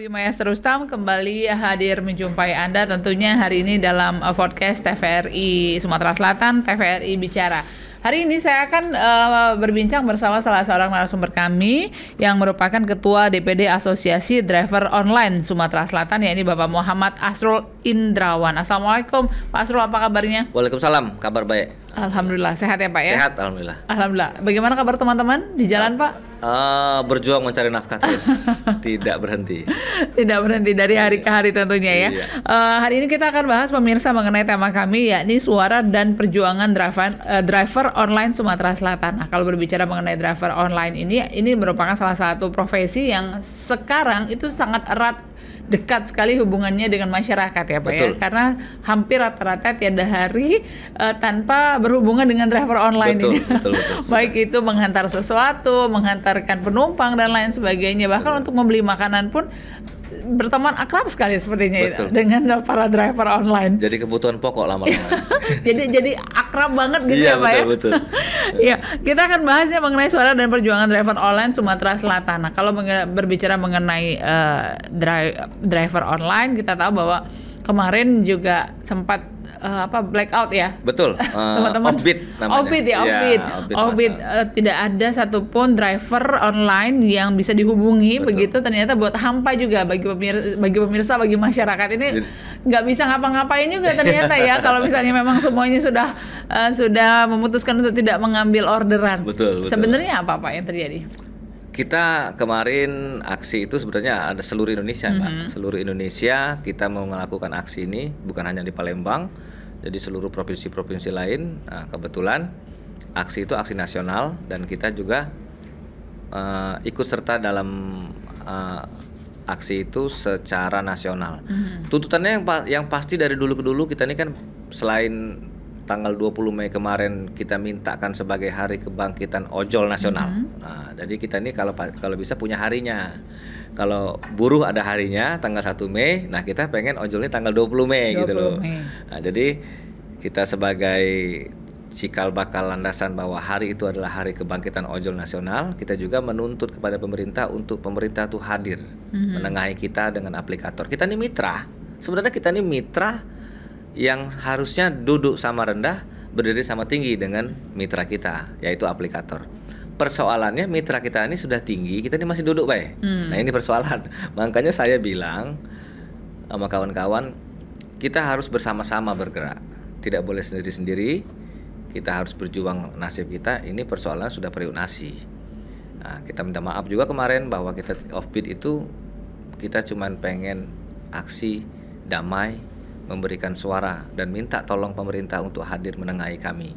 Mayas Rustam kembali hadir menjumpai Anda tentunya hari ini dalam podcast TVRI Sumatera Selatan, TVRI Bicara. Hari ini saya akan berbincang bersama salah seorang narasumber kami yang merupakan Ketua DPD Asosiasi Driver Online Sumatera Selatan, yaitu Bapak Muhammad Asrul Indrawan. Assalamualaikum Pak Asrul, apa kabarnya? Waalaikumsalam, kabar baik. Alhamdulillah, sehat ya Pak ya? Sehat, Alhamdulillah. Alhamdulillah. Bagaimana kabar teman-teman di jalan Pak? Berjuang mencari nafkah terus, tidak berhenti. Tidak berhenti dari hari ke hari tentunya ya. Iya. Hari ini kita akan bahas pemirsa mengenai tema kami, yakni suara dan perjuangan driver online Sumatera Selatan. Nah, kalau berbicara mengenai driver online ini merupakan salah satu profesi yang sekarang itu sangat erat, dekat sekali hubungannya dengan masyarakat ya Pak. Betul. Ya, karena hampir rata-rata tiada hari tanpa berhubungan dengan driver online Betul, ini. betul. Baik itu menghantar sesuatu, menghantarkan penumpang dan lain sebagainya, bahkan untuk membeli makanan pun berteman akrab sekali sepertinya Betul. dengan para driver online. Jadi kebutuhan pokok lama-lama. jadi akrab banget gitu Iya, ya Pak ya. betul. Iya, kita akan bahasnya mengenai suara dan perjuangan driver online Sumatera Selatan. Nah, kalau berbicara mengenai driver online, kita tahu bahwa kemarin juga sempat blackout ya. Betul. Teman-teman. Offbeat namanya. Offbeat ya, offbeat. Tidak ada satupun driver online yang bisa dihubungi. Betul. Begitu ternyata buat hampa juga bagi pemirsa, bagi masyarakat ini nggak bisa ngapa-ngapain juga ternyata ya kalau misalnya memang semuanya sudah memutuskan untuk tidak mengambil orderan. Betul. Sebenarnya apa Pak yang terjadi? Kita kemarin aksi itu sebenarnya ada seluruh Indonesia, Mbak. Seluruh Indonesia kita mau melakukan aksi ini, bukan hanya di Palembang, jadi seluruh provinsi-provinsi lain. Nah, kebetulan aksi itu aksi nasional dan kita juga ikut serta dalam aksi itu secara nasional. Tuntutannya yang pasti dari dulu ke dulu, kita ini kan selain tanggal 20 Mei kemarin kita mintakan sebagai hari kebangkitan ojol nasional. Nah, jadi kita ini kalau bisa punya harinya. Kalau buruh ada harinya tanggal 1 Mei, nah kita pengen ojolnya tanggal 20 Mei gitu loh. Nah, jadi kita sebagai cikal bakal landasan bahwa hari itu adalah hari kebangkitan ojol nasional, kita juga menuntut kepada pemerintah untuk pemerintah tuh hadir menengahi kita dengan aplikator. Kita ini mitra. Sebenarnya kita ini mitra yang harusnya duduk sama rendah, berdiri sama tinggi dengan mitra kita, yaitu aplikator. Persoalannya mitra kita ini sudah tinggi, kita ini masih duduk baik. Nah ini persoalan. Makanya saya bilang sama kawan-kawan, kita harus bersama-sama bergerak. Tidak boleh sendiri-sendiri, kita harus berjuang nasib kita. Ini persoalan sudah periunasi. Nah, kita minta maaf juga kemarin bahwa kita offbeat itu, kita cuman pengen aksi damai, memberikan suara dan minta tolong pemerintah untuk hadir menengahi kami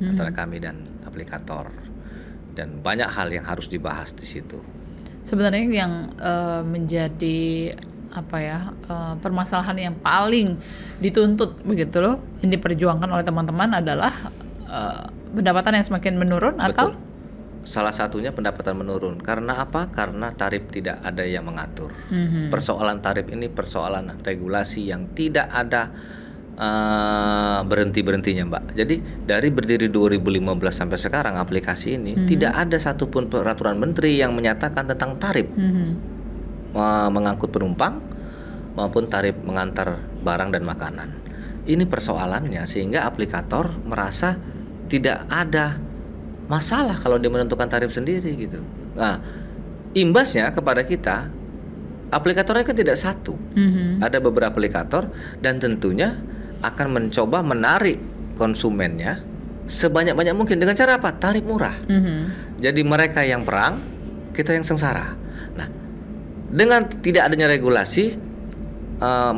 antara kami dan aplikator, dan banyak hal yang harus dibahas di situ. Sebenarnya yang menjadi permasalahan yang paling dituntut begitu loh, yang diperjuangkan oleh teman-teman adalah pendapatan yang semakin menurun. Betul. Atau salah satunya pendapatan menurun. Karena apa? Karena tarif tidak ada yang mengatur. Persoalan tarif ini persoalan regulasi yang tidak ada berhenti-berhentinya, Mbak. Jadi dari berdiri 2015 sampai sekarang aplikasi ini tidak ada satupun peraturan menteri yang menyatakan tentang tarif mengangkut penumpang maupun tarif mengantar barang dan makanan. Ini persoalannya, sehingga aplikator merasa tidak ada masalah kalau dia menentukan tarif sendiri gitu. Nah, imbasnya kepada kita, aplikatornya kan tidak satu. Ada beberapa aplikator dan tentunya akan mencoba menarik konsumennya sebanyak-banyak mungkin dengan cara apa? Tarif murah. Jadi mereka yang perang, kita yang sengsara. Nah, dengan tidak adanya regulasi,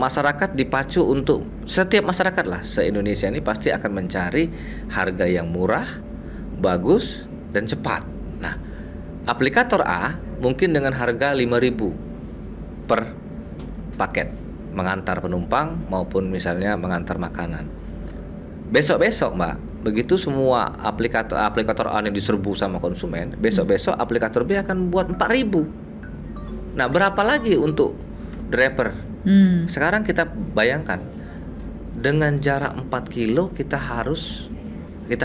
masyarakat dipacu untuk, setiap masyarakat lah se-Indonesia ini pasti akan mencari harga yang murah, bagus dan cepat. Nah, aplikator A mungkin dengan harga 5.000 per paket mengantar penumpang maupun misalnya mengantar makanan. Besok-besok, Mbak, begitu semua aplikator A ini diserbu sama konsumen, besok-besok aplikator B akan buat 4.000. Nah, berapa lagi untuk driver? Sekarang kita bayangkan dengan jarak 4 kilo kita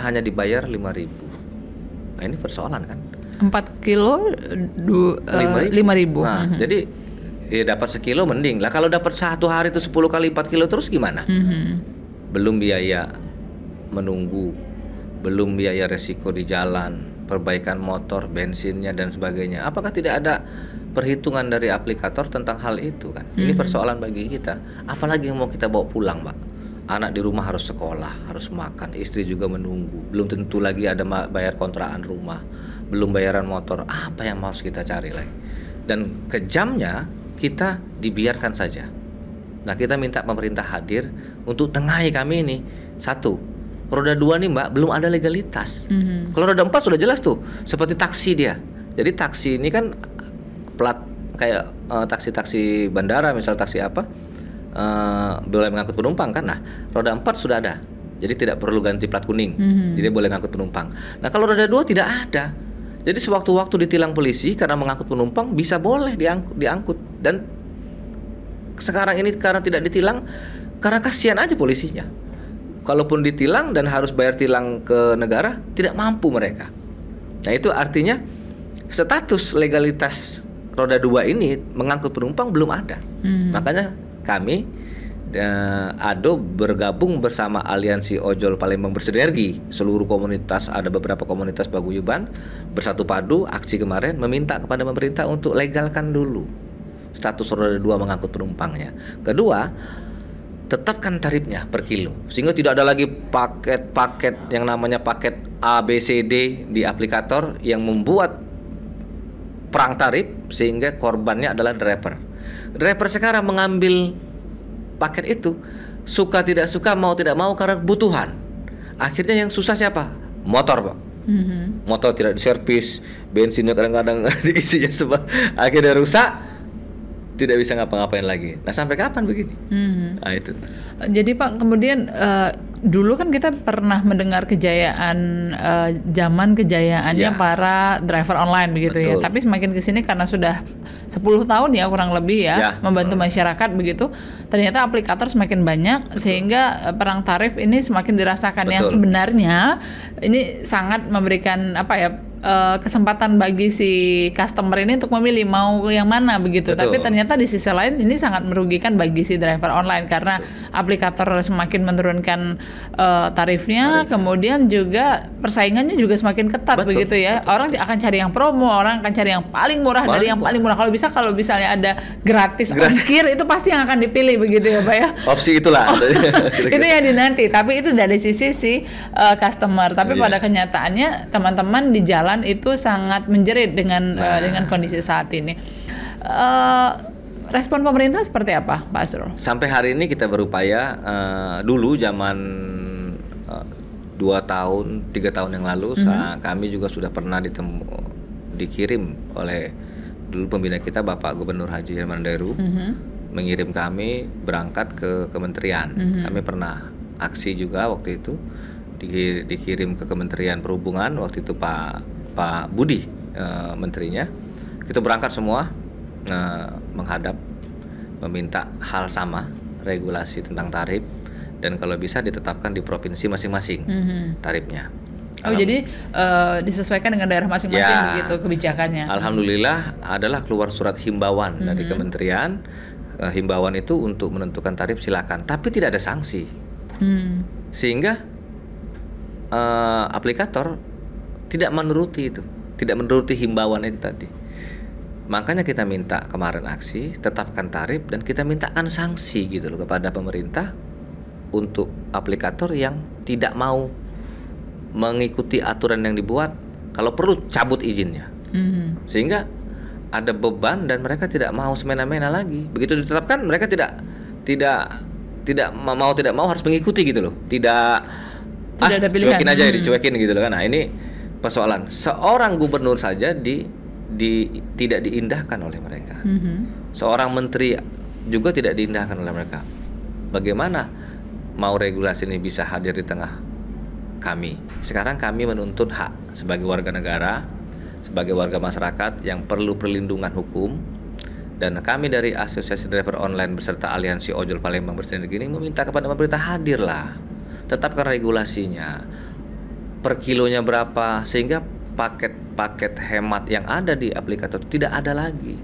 hanya dibayar 5.000. Nah, ini persoalan kan? 4 kilo 5.000. Nah, jadi Ya dapat sekilo mending lah. Kalau dapat satu hari itu 10 kali 4 kilo terus gimana? Belum biaya menunggu, belum biaya resiko di jalan, perbaikan motor, bensinnya dan sebagainya. Apakah tidak ada perhitungan dari aplikator tentang hal itu kan? Ini persoalan bagi kita. Apalagi yang mau kita bawa pulang, Mbak. Anak di rumah harus sekolah, harus makan, istri juga menunggu. Belum tentu lagi ada bayar kontrakan rumah, belum bayaran motor. Apa yang harus kita cari lagi? Dan kejamnya kita dibiarkan saja. Nah, kita minta pemerintah hadir untuk tengahi kami ini. Satu, roda 2 nih Mbak belum ada legalitas. Kalau roda 4 sudah jelas tuh, seperti taksi dia. Jadi taksi ini kan plat kayak taksi-taksi bandara, misal taksi apa, boleh mengangkut penumpang kan. Nah, roda 4 sudah ada. Jadi tidak perlu ganti plat kuning. Jadi boleh mengangkut penumpang. Nah, kalau roda 2 tidak ada. Jadi sewaktu-waktu ditilang polisi karena mengangkut penumpang bisa boleh diangkut. Dan sekarang ini karena tidak ditilang, karena kasihan aja polisinya. Kalaupun ditilang dan harus bayar tilang ke negara, tidak mampu mereka. Nah, itu artinya status legalitas roda 2 ini mengangkut penumpang belum ada. Makanya kami ADO bergabung bersama Aliansi Ojol Palembang Bersinergi. Seluruh komunitas, ada beberapa komunitas paguyuban bersatu padu aksi kemarin meminta kepada pemerintah untuk legalkan dulu status roda 2 mengangkut penumpangnya. Kedua, tetapkan tarifnya per kilo sehingga tidak ada lagi paket-paket yang namanya paket A, B, C, D di aplikator yang membuat perang tarif sehingga korbannya adalah driver. Driver sekarang mengambil paket itu suka tidak suka, mau tidak mau karena kebutuhan. Akhirnya yang susah siapa? Motor, Pak. Motor tidak diservis, bensinnya kadang-kadang diisinya akhirnya rusak, tidak bisa ngapa-ngapain lagi. Nah, sampai kapan begini? Nah, itu. Jadi Pak, kemudian dulu kan kita pernah mendengar kejayaan zaman kejayaannya para driver online begitu. Betul. Ya. Tapi semakin kesini karena sudah 10 tahun ya kurang lebih ya membantu masyarakat begitu. Ternyata aplikator semakin banyak. Betul. Sehingga perang tarif ini semakin dirasakan. Betul. Yang sebenarnya ini sangat memberikan kesempatan bagi si customer ini untuk memilih mau yang mana begitu. Betul. Tapi ternyata di sisi lain ini sangat merugikan bagi si driver online karena aplikator semakin menurunkan tarifnya, kemudian juga persaingannya juga semakin ketat. Betul. Begitu ya. Betul. Orang akan cari yang promo, orang akan cari yang paling murah dari yang paling murah. Kalau misalnya ada gratis ongkir itu pasti yang akan dipilih begitu ya Pak ya. Opsi itulah. Itu yang dinanti. Tapi itu dari sisi si customer. Tapi pada kenyataannya teman-teman di jalan itu sangat menjerit dengan kondisi saat ini. Respon pemerintah seperti apa, Pak Asrul? Sampai hari ini kita berupaya. Dulu zaman 2 tahun, 3 tahun yang lalu, kami juga sudah pernah dikirim oleh dulu pembina kita Bapak Gubernur Haji Hilman Dairu, mengirim kami berangkat ke kementerian. Kami pernah aksi juga waktu itu, dikirim ke Kementerian Perhubungan waktu itu Pak Budi menterinya. Kita berangkat semua menghadap meminta hal sama, regulasi tentang tarif, dan kalau bisa ditetapkan di provinsi masing-masing tarifnya. Jadi disesuaikan dengan daerah masing-masing begitu kebijakannya. Alhamdulillah adalah keluar surat himbauan dari kementerian. Himbauan itu untuk menentukan tarif silakan, tapi tidak ada sanksi. Sehingga aplikator tidak menuruti itu, tidak menuruti himbauan itu tadi. Makanya kita minta kemarin aksi, tetapkan tarif, dan kita mintakan sanksi gitu loh kepada pemerintah untuk aplikator yang tidak mau mengikuti aturan yang dibuat. Kalau perlu cabut izinnya. Sehingga ada beban dan mereka tidak mau semena-mena lagi. Begitu ditetapkan mereka tidak mau harus mengikuti gitu loh. Tidak ada pilihan. Cuekin aja, dicuekin gitu loh kan. Nah, ini persoalan. Seorang gubernur saja tidak diindahkan oleh mereka. Seorang menteri juga tidak diindahkan oleh mereka. Bagaimana mau regulasi ini bisa hadir di tengah kami? Sekarang kami menuntut hak sebagai warga negara, sebagai warga masyarakat yang perlu perlindungan hukum. Dan kami dari Asosiasi Driver Online beserta Aliansi Ojol Palembang Bersinergi ini meminta kepada pemerintah hadirlah, tetapkan regulasinya, per kilonya berapa, sehingga paket-paket hemat yang ada di aplikator tidak ada lagi.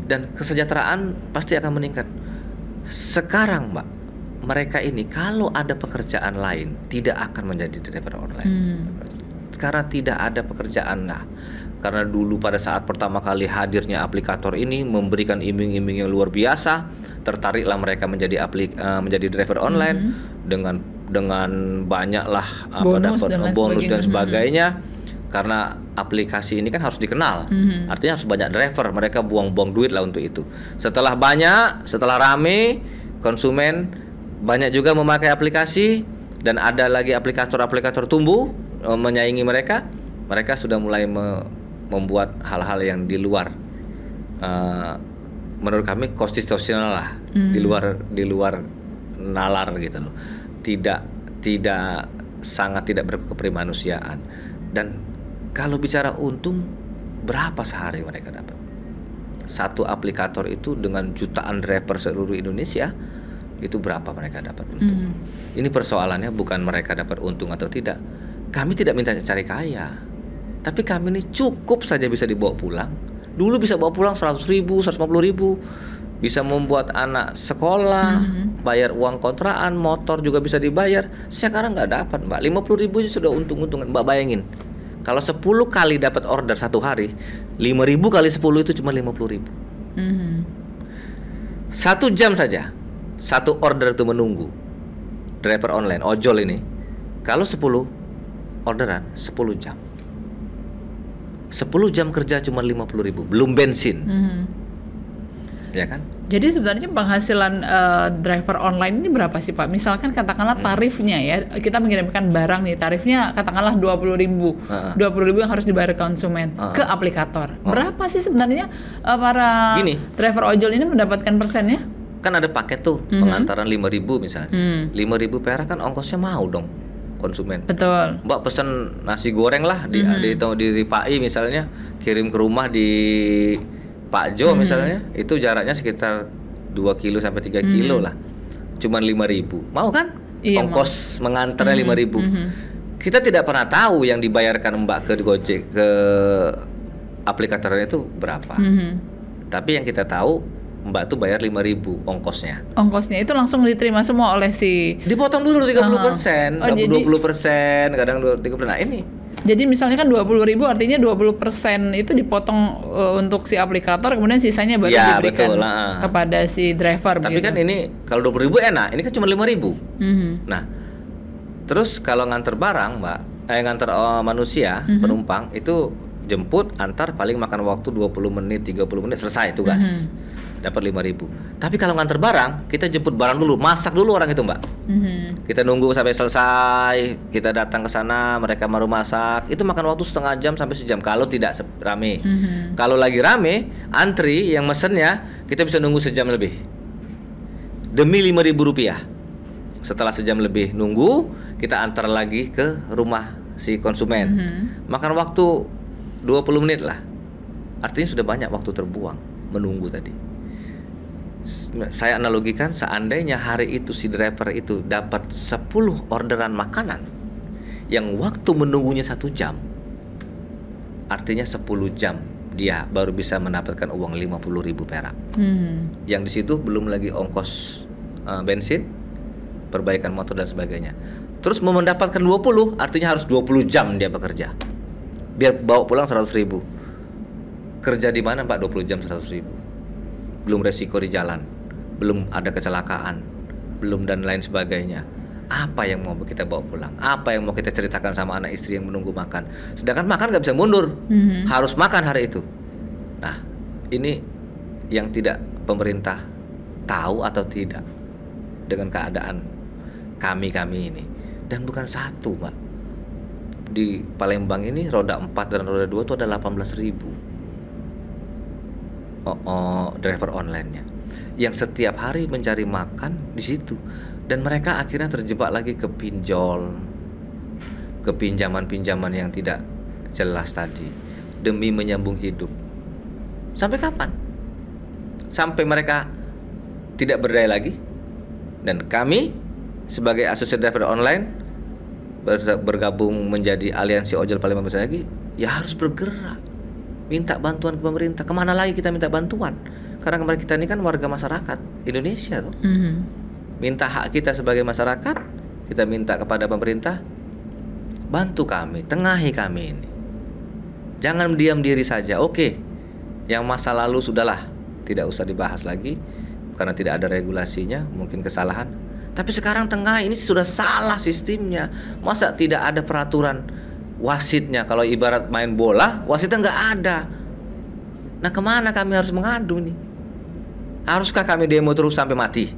Dan kesejahteraan pasti akan meningkat. Sekarang Mbak, mereka ini kalau ada pekerjaan lain tidak akan menjadi driver online. Karena tidak ada pekerjaan lah. Karena dulu pada saat pertama kali hadirnya aplikator ini memberikan iming-iming yang luar biasa, tertariklah mereka menjadi menjadi driver online dengan banyaklah dapat bonus dan sebagainya. Karena aplikasi ini kan harus dikenal, artinya harus banyak driver, mereka buang-buang duit lah untuk itu. Setelah rame, konsumen banyak juga memakai aplikasi dan ada lagi aplikator-aplikator tumbuh menyaingi mereka sudah mulai membuat hal-hal yang di luar, menurut kami konstitusional lah, di luar nalar gitu loh, tidak sangat tidak berkemanusiaan. Dan kalau bicara untung, berapa sehari mereka dapat? Satu aplikator itu dengan jutaan driver seluruh Indonesia, itu berapa mereka dapat untung? Ini persoalannya bukan mereka dapat untung atau tidak. Kami tidak minta cari kaya, tapi kami ini cukup saja bisa dibawa pulang. Dulu bisa bawa pulang 100.000, 150.000, bisa membuat anak sekolah, bayar uang kontrakan, motor juga bisa dibayar. Sekarang nggak dapat Mbak, 50.000 sudah untung-untungan. Mbak bayangin, kalau 10 kali dapat order satu hari, 5.000 kali 10 itu cuma 50.000. 1 jam saja satu order itu menunggu driver online ojol ini. Kalau 10 orderan 10 jam, 10 jam kerja cuma 50.000, belum bensin. Ya kan? Jadi sebenarnya penghasilan driver online ini berapa sih Pak? Misalkan katakanlah tarifnya ya, kita mengirimkan barang nih, tarifnya katakanlah 20.000, 20.000 yang harus dibayar konsumen ke aplikator. Berapa sih sebenarnya para driver ojol ini mendapatkan persennya? Kan ada paket tuh pengantaran 5.000 misalnya, 5.000 perak kan ongkosnya mau dong konsumen. Betul. Mbak pesen nasi goreng lah di Pak I misalnya, kirim ke rumah di Pak Jo misalnya, itu jaraknya sekitar 2 kilo sampai 3 kilo lah. Cuman 5.000. Mau kan? Iya, ongkos mengantarnya 5.000. Kita tidak pernah tahu yang dibayarkan Mbak ke Gojek, ke aplikatornya itu berapa. Tapi yang kita tahu Mbak tuh bayar 5.000 ongkosnya. Ongkosnya itu langsung diterima semua oleh si... Dipotong dulu 30%, 20%, kadang 30%. Nah ini. Jadi misalnya kan 20.000 artinya 20% itu dipotong untuk si aplikator, kemudian sisanya baru diberikan kepada si driver. Tapi kan ini kalau 20.000 enak, ini kan cuma 5.000. Nah, terus kalau nganter barang Mbak, nganter manusia, penumpang itu jemput, antar paling makan waktu 20 menit, 30 menit selesai tugas. Dapat 5.000. Tapi kalau nganter barang, kita jemput barang dulu, masak dulu orang itu Mbak. Kita nunggu sampai selesai, kita datang ke sana, mereka baru masak. Itu makan waktu setengah jam sampai sejam kalau tidak rame. Kalau lagi rame, antri yang mesennya kita bisa nunggu sejam lebih. Demi 5.000 rupiah. Setelah sejam lebih nunggu, kita antar lagi ke rumah si konsumen. Makan waktu 20 menit lah. Artinya sudah banyak waktu terbuang menunggu tadi. Saya analogikan, seandainya hari itu si driver itu dapat 10 orderan makanan yang waktu menunggunya 1 jam, artinya 10 jam dia baru bisa mendapatkan uang 50.000 perak. Yang di situ belum lagi ongkos bensin, perbaikan motor dan sebagainya. Terus mau mendapatkan 20, artinya harus 20 jam dia bekerja biar bawa pulang 100.000. Kerja di mana Pak 20 jam 100.000? Belum resiko di jalan, belum ada kecelakaan, belum dan lain sebagainya. Apa yang mau kita bawa pulang? Apa yang mau kita ceritakan sama anak istri yang menunggu makan? Sedangkan makan nggak bisa mundur, harus makan hari itu. Nah, ini yang tidak pemerintah tahu atau tidak dengan keadaan kami ini. Dan bukan satu Mbak, di Palembang ini roda 4 dan roda 2 itu ada 18.000 driver online-nya yang setiap hari mencari makan di situ, dan mereka akhirnya terjebak lagi ke pinjol, ke pinjaman-pinjaman yang tidak jelas tadi demi menyambung hidup. Sampai kapan? Sampai mereka tidak berdaya lagi. Dan kami sebagai asosiasi driver online bergabung menjadi aliansi ojol paling besar lagi, ya harus bergerak, minta bantuan ke pemerintah. Kemana lagi kita minta bantuan? Karena kita ini kan warga masyarakat Indonesia tuh. Minta hak kita sebagai masyarakat, kita minta kepada pemerintah, bantu kami, tengahi kami ini. Jangan diam diri saja. Oke, yang masa lalu sudahlah, tidak usah dibahas lagi karena tidak ada regulasinya, mungkin kesalahan. Tapi sekarang tengah ini sudah salah sistemnya. Masa tidak ada peraturan wasitnya? Kalau ibarat main bola, wasitnya nggak ada. Nah, kemana kami harus mengadu nih? Haruskah kami demo terus sampai mati?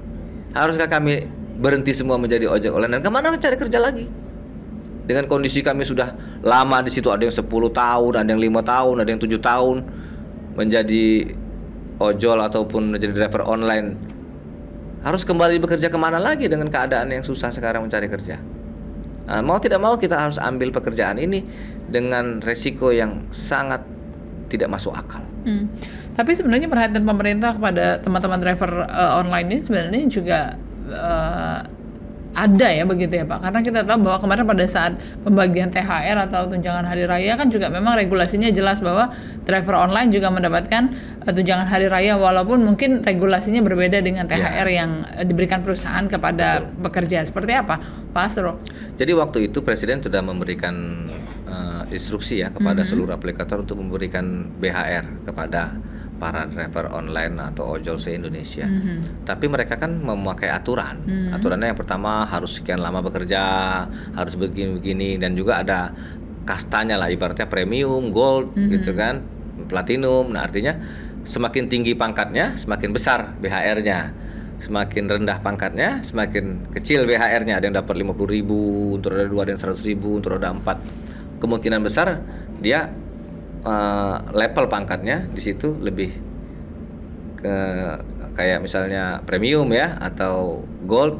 Haruskah kami berhenti semua menjadi ojek online? Dan kemana mencari kerja lagi? Dengan kondisi kami sudah lama di situ, ada yang 10 tahun, ada yang 5 tahun, ada yang 7 tahun menjadi ojol ataupun menjadi driver online. Harus kembali bekerja kemana lagi dengan keadaan yang susah sekarang mencari kerja. Nah, mau tidak mau kita harus ambil pekerjaan ini dengan resiko yang sangat tidak masuk akal. Tapi sebenarnya perhatian pemerintah kepada teman-teman driver online ini sebenarnya juga ada ya begitu ya Pak, karena kita tahu bahwa kemarin pada saat pembagian THR atau tunjangan hari raya kan juga memang regulasinya jelas bahwa driver online juga mendapatkan tunjangan hari raya walaupun mungkin regulasinya berbeda dengan THR yang diberikan perusahaan kepada pekerja. Seperti apa Pak Asro? Jadi waktu itu Presiden sudah memberikan instruksi ya kepada seluruh aplikator untuk memberikan BHR kepada para driver online atau ojol se-Indonesia. Tapi mereka kan memakai aturan. Aturannya yang pertama harus sekian lama bekerja, harus begini-begini, dan juga ada kastanya lah, ibaratnya premium, gold gitu kan, platinum. Nah, artinya semakin tinggi pangkatnya, semakin besar BHR-nya. Semakin rendah pangkatnya, semakin kecil BHR-nya. Ada yang dapat 50.000, untuk roda 2 ada yang 100.000, untuk roda 4. Kemungkinan besar dia level pangkatnya di situ lebih kayak misalnya premium ya, atau gold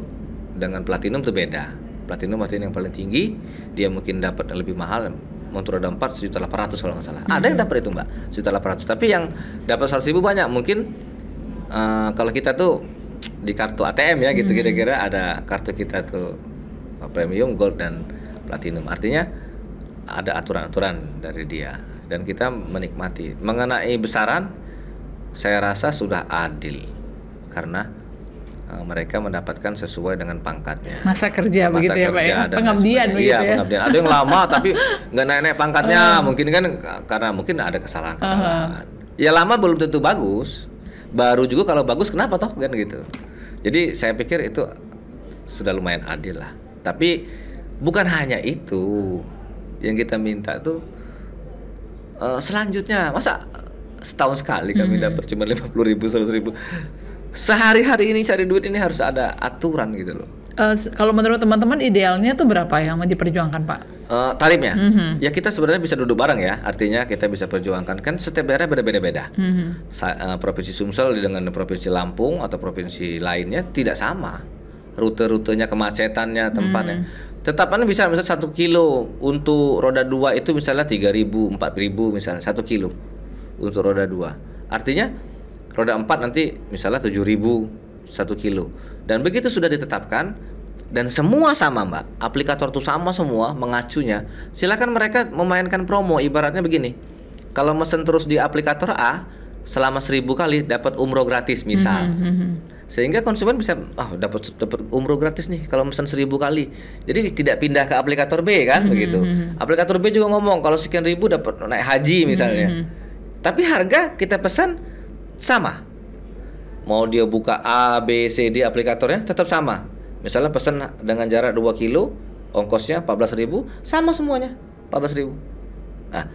dengan platinum itu beda. Platinum artinya yang paling tinggi, dia mungkin dapat lebih mahal, untuk roda 4 1.800.000 kalau nggak salah. Ada yang dapat itu Mbak, 1.800.000. Tapi yang dapat 100.000 banyak. Mungkin kalau kita tuh di kartu ATM ya gitu, kira-kira ada kartu kita tuh premium, gold, dan platinum. Artinya ada aturan-aturan dari dia. Dan kita menikmati. Mengenai besaran, saya rasa sudah adil karena mereka mendapatkan sesuai dengan pangkatnya. Masa kerja begitu ya Pak ya? Pengabdian begitu ya? Iya, pengabdian. Ada yang lama tapi nggak naik-naik pangkatnya. Mungkin kan karena mungkin ada kesalahan-kesalahan. Ya lama belum tentu bagus. Baru juga kalau bagus kenapa toh kan gitu. Jadi saya pikir itu sudah lumayan adil lah. Tapi bukan hanya itu yang kita minta tuh. Selanjutnya masa setahun sekali kami dapat cuma 50.000, 100.000. Sehari-hari ini cari duit ini harus ada aturan gitu loh. Kalau menurut teman-teman idealnya tuh berapa yang mau diperjuangkan Pak? Tarifnya? Ya kita sebenarnya bisa duduk bareng ya. Artinya kita bisa perjuangkan. Kan setiap daerah beda-beda. Provinsi Sumsel dengan Provinsi Lampung atau provinsi lainnya tidak sama. Rute-rutenya, kemacetannya, tempatnya. Tetapnya bisa misalnya 1 kilo untuk roda 2 itu misalnya 3.000, 4.000 misalnya 1 kilo untuk roda 2. Artinya roda 4 nanti misalnya 7.000 1 kilo. Dan begitu sudah ditetapkan dan semua sama Mbak, aplikator tuh sama semua mengacunya. Silakan mereka memainkan promo, ibaratnya begini. Kalau mesen terus di aplikator A selama 1.000 kali dapat umroh gratis misal. Sehingga konsumen bisa dapat umroh gratis nih kalau pesan 1.000 kali. Jadi tidak pindah ke aplikator B kan begitu. Aplikator B juga ngomong kalau sekian ribu dapat naik haji misalnya. Tapi harga kita pesan sama. Mau dia buka A, B, C, D aplikatornya tetap sama. Misalnya pesan dengan jarak 2 kilo, ongkosnya 14.000, sama semuanya 14.000. Nah,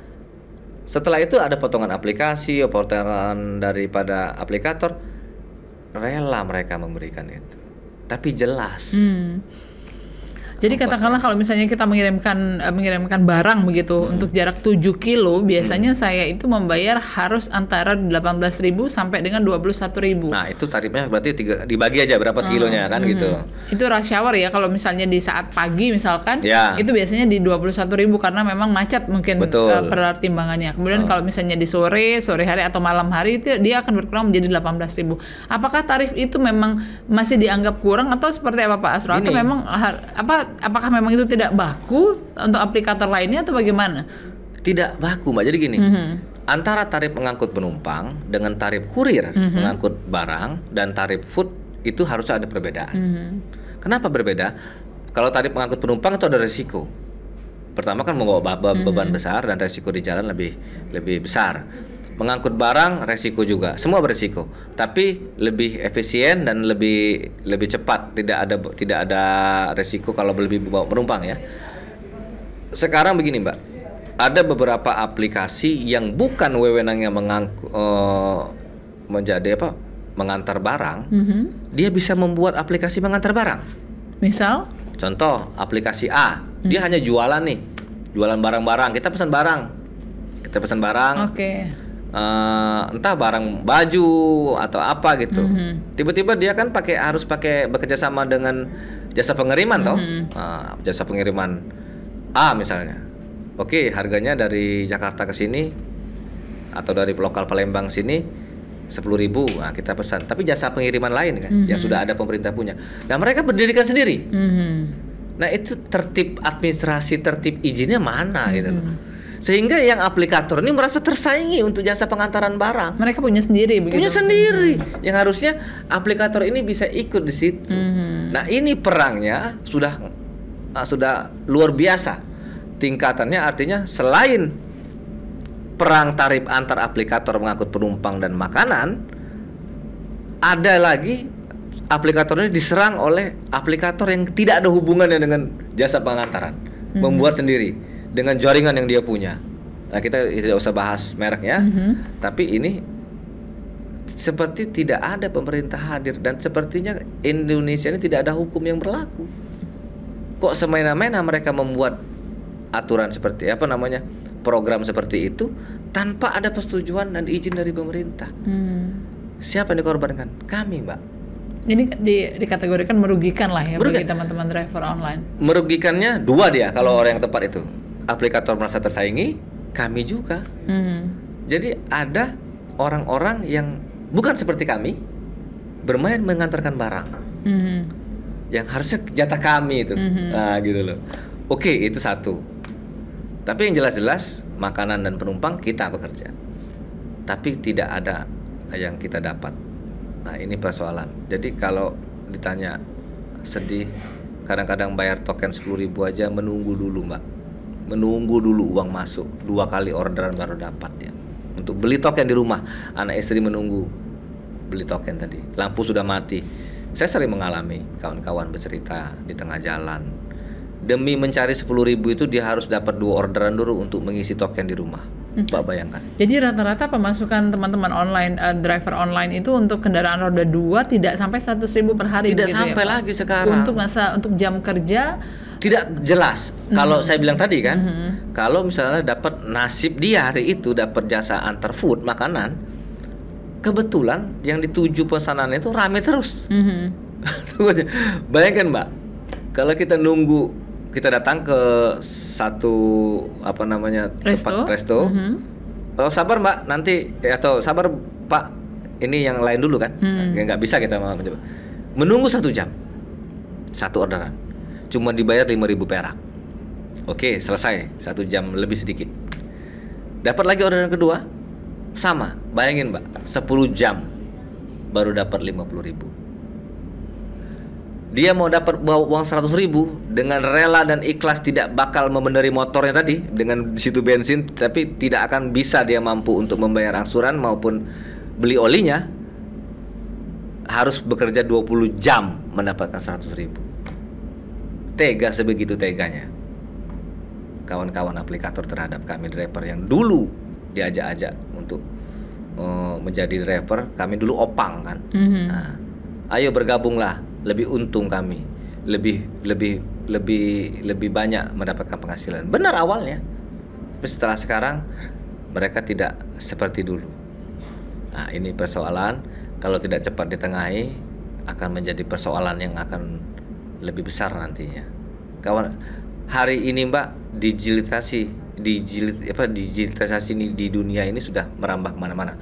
setelah itu ada potongan aplikasi, potongan daripada aplikator. Rela mereka memberikan itu, tapi jelas. Jadi katakanlah kalau misalnya kita mengirimkan barang begitu untuk jarak 7 kilo, biasanya saya itu membayar harus antara 18.000 sampai dengan 21.000. Nah, itu tarifnya berarti dibagi aja berapa sekilonya kan gitu. Itu rush hour ya, kalau misalnya di saat pagi misalkan, itu biasanya di 21.000 karena memang macet mungkin pertimbangannya. Kemudian kalau misalnya di sore hari atau malam hari itu dia akan berkurang menjadi 18.000. Apakah tarif itu memang masih dianggap kurang atau seperti apa Pak Asro? Atau memang apakah memang itu tidak baku untuk aplikator lainnya atau bagaimana? Tidak baku Mbak, jadi gini, antara tarif mengangkut penumpang dengan tarif kurir mengangkut barang dan tarif food itu harusnya ada perbedaan. Kenapa berbeda? Kalau tarif mengangkut penumpang itu ada resiko. Pertama kan membawa beban besar dan resiko di jalan lebih besar. Mengangkut barang resiko juga, semua beresiko, tapi lebih efisien dan lebih cepat, tidak ada resiko kalau lebih bawa penumpang ya. Sekarang begini Mbak, ada beberapa aplikasi yang bukan wewenangnya mengantar barang, dia bisa membuat aplikasi mengantar barang. Misal? Contoh aplikasi A, dia hanya jualan barang-barang, kita pesan barang. Oke. Entah barang baju atau apa gitu. Tiba-tiba dia kan harus bekerja sama dengan jasa pengiriman toh. Jasa pengiriman A misalnya. Oke, harganya dari Jakarta ke sini atau dari lokal Palembang sini 10.000. Nah, kita pesan. Tapi jasa pengiriman lain kan yang sudah ada pemerintah punya. Nah, mereka berdirikan sendiri. Nah, itu tertib administrasi, tertib izinnya mana gitu loh. Sehingga yang aplikator ini merasa tersaingi untuk jasa pengantaran barang. Mereka punya sendiri begitu. Punya sendiri. Yang harusnya aplikator ini bisa ikut di situ. Nah, ini perangnya sudah luar biasa. Tingkatannya artinya selain perang tarif antar aplikator mengangkut penumpang dan makanan, ada lagi aplikator ini diserang oleh aplikator yang tidak ada hubungannya dengan jasa pengantaran. Membuat sendiri dengan jaringan yang dia punya. Nah, kita tidak usah bahas mereknya, tapi ini seperti tidak ada pemerintah hadir dan sepertinya Indonesia ini tidak ada hukum yang berlaku. Kok semena-mena mereka membuat aturan program seperti itu tanpa ada persetujuan dan izin dari pemerintah. Siapa yang dikorbankan? Kami, Mbak. Ini dikategorikan merugikan lah ya bagi teman-teman driver online. Merugikannya dua dia kalau orang yang tepat itu. Aplikator merasa tersaingi, kami juga. Jadi ada orang-orang yang bukan seperti kami bermain mengantarkan barang, yang harusnya jatah kami itu. Nah, gitu loh. Oke, itu satu. Tapi yang jelas-jelas makanan dan penumpang kita bekerja, tapi tidak ada yang kita dapat. Nah, ini persoalan. Jadi kalau ditanya sedih, kadang-kadang bayar token 10.000 aja menunggu dulu Mbak. Menunggu dulu uang masuk 2 kali orderan baru dapat ya. Untuk beli token di rumah, anak istri menunggu beli token tadi. Lampu sudah mati. Saya sering mengalami kawan-kawan bercerita di tengah jalan. Demi mencari 10.000 itu dia harus dapat 2 orderan dulu untuk mengisi token di rumah. Mbak bayangkan. Jadi rata-rata pemasukan teman-teman online, driver online itu untuk kendaraan roda 2 tidak sampai 100.000 per hari. Tidak sampai ya, lagi sekarang. Untuk jam kerja tidak jelas. Kalau saya bilang tadi kan, kalau misalnya dapat nasib dia hari itu dapat jasa antar food makanan, kebetulan yang dituju pesanannya itu rame terus. Bayangkan Mbak, kalau kita nunggu, kita datang ke satu tempat resto. Oh, sabar Mbak, nanti atau sabar Pak, ini yang lain dulu kan. Nggak bisa kita mencoba. Menunggu 1 jam, 1 orderan, cuma dibayar 5.000 perak. Oke, selesai, 1 jam lebih sedikit. Dapat lagi orderan kedua, sama. Bayangin Mbak, 10 jam baru dapat 50.000. Dia mau dapat uang 100.000 dengan rela dan ikhlas, tidak bakal membenahi motornya tadi dengan di situ bensin, tapi tidak akan bisa dia mampu untuk membayar angsuran maupun beli olinya. Harus bekerja 20 jam mendapatkan 100.000. Tega sebegitu teganya kawan-kawan aplikator terhadap kami driver yang dulu diajak-ajak untuk menjadi driver. Kami dulu opang kan. Nah, ayo bergabunglah, lebih untung kami, lebih banyak mendapatkan penghasilan. Benar awalnya, tapi setelah sekarang mereka tidak seperti dulu. Nah, ini persoalan. Kalau tidak cepat ditengahi akan menjadi persoalan yang akan lebih besar nantinya. Kawan, hari ini Mbak, digitalisasi ini di dunia ini sudah merambah kemana-mana.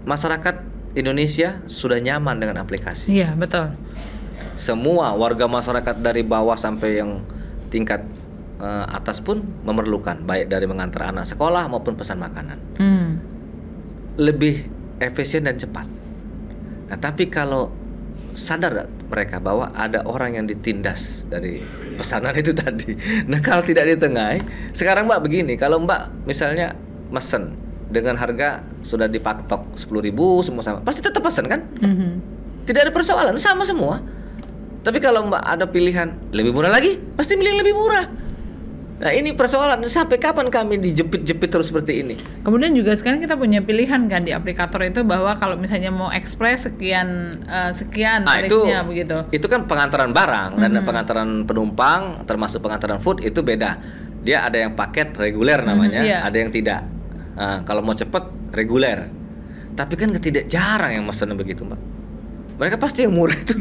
Masyarakat Indonesia sudah nyaman dengan aplikasi. Iya, betul. semua warga masyarakat dari bawah sampai yang tingkat atas pun memerlukan, baik dari mengantar anak sekolah maupun pesan makanan. Lebih efisien dan cepat. Nah, tapi kalau sadar mereka bahwa ada orang yang ditindas dari pesanan itu tadi. Nah, kalau tidak ditengahi, sekarang Mbak begini, kalau Mbak misalnya mesen dengan harga sudah dipatok 10.000 semua sama, pasti tetap pesan kan? Tidak ada persoalan, sama semua. Tapi kalau Mbak ada pilihan lebih murah lagi, pasti milih yang lebih murah. Nah, ini persoalan, sampai kapan kami dijepit-jepit terus seperti ini? Kemudian juga sekarang kita punya pilihan kan di aplikator itu, bahwa kalau misalnya mau ekspres sekian tarifnya begitu. Itu kan pengantaran barang dan pengantaran penumpang termasuk pengantaran food itu beda. Dia ada yang paket reguler namanya, ada yang tidak. Nah, kalau mau cepat reguler. Tapi kan tidak jarang yang mesen begitu, Mbak. Mereka pasti yang murah itu.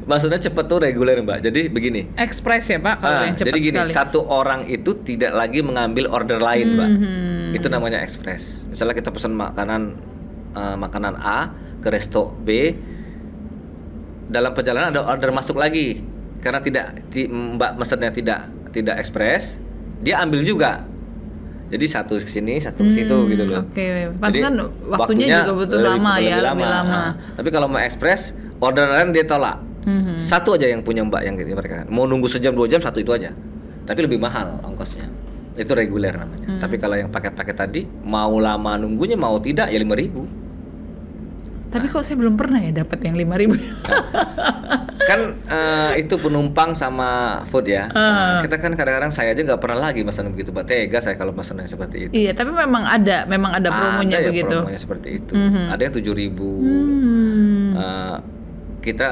Maksudnya cepat tuh reguler, Mbak. Jadi begini. Ekspres ya, Pak, kalau yang cepat. Jadi gini, sekali. satu orang itu tidak lagi mengambil order lain, Mbak. Itu namanya ekspres. Misalnya kita pesan makanan A ke resto B, dalam perjalanan ada order masuk lagi. Karena Mbak mesennya tidak ekspres, dia ambil juga. Jadi satu ke sini, satu ke situ gitu loh. Oke, pantesan waktunya juga butuh lama ya, lebih lama. Nah, tapi kalau mau ekspres, orderan dia tolak. Satu aja yang punya Mbak yang gitu mereka. Mau nunggu sejam 2 jam satu itu aja. Tapi lebih mahal ongkosnya. Itu reguler namanya. Tapi kalau yang paket-paket tadi, mau lama nunggunya mau tidak ya 5.000. Tapi kok saya belum pernah ya dapat yang 5.000. Kan itu penumpang sama food ya. Kita kan kadang-kadang saya aja nggak pernah lagi pesan begitu, Pak. Tega saya kalau pesan yang seperti itu. Iya, tapi memang ada promonya ada begitu. Ada promonya seperti itu. Ada yang 7.000. Kita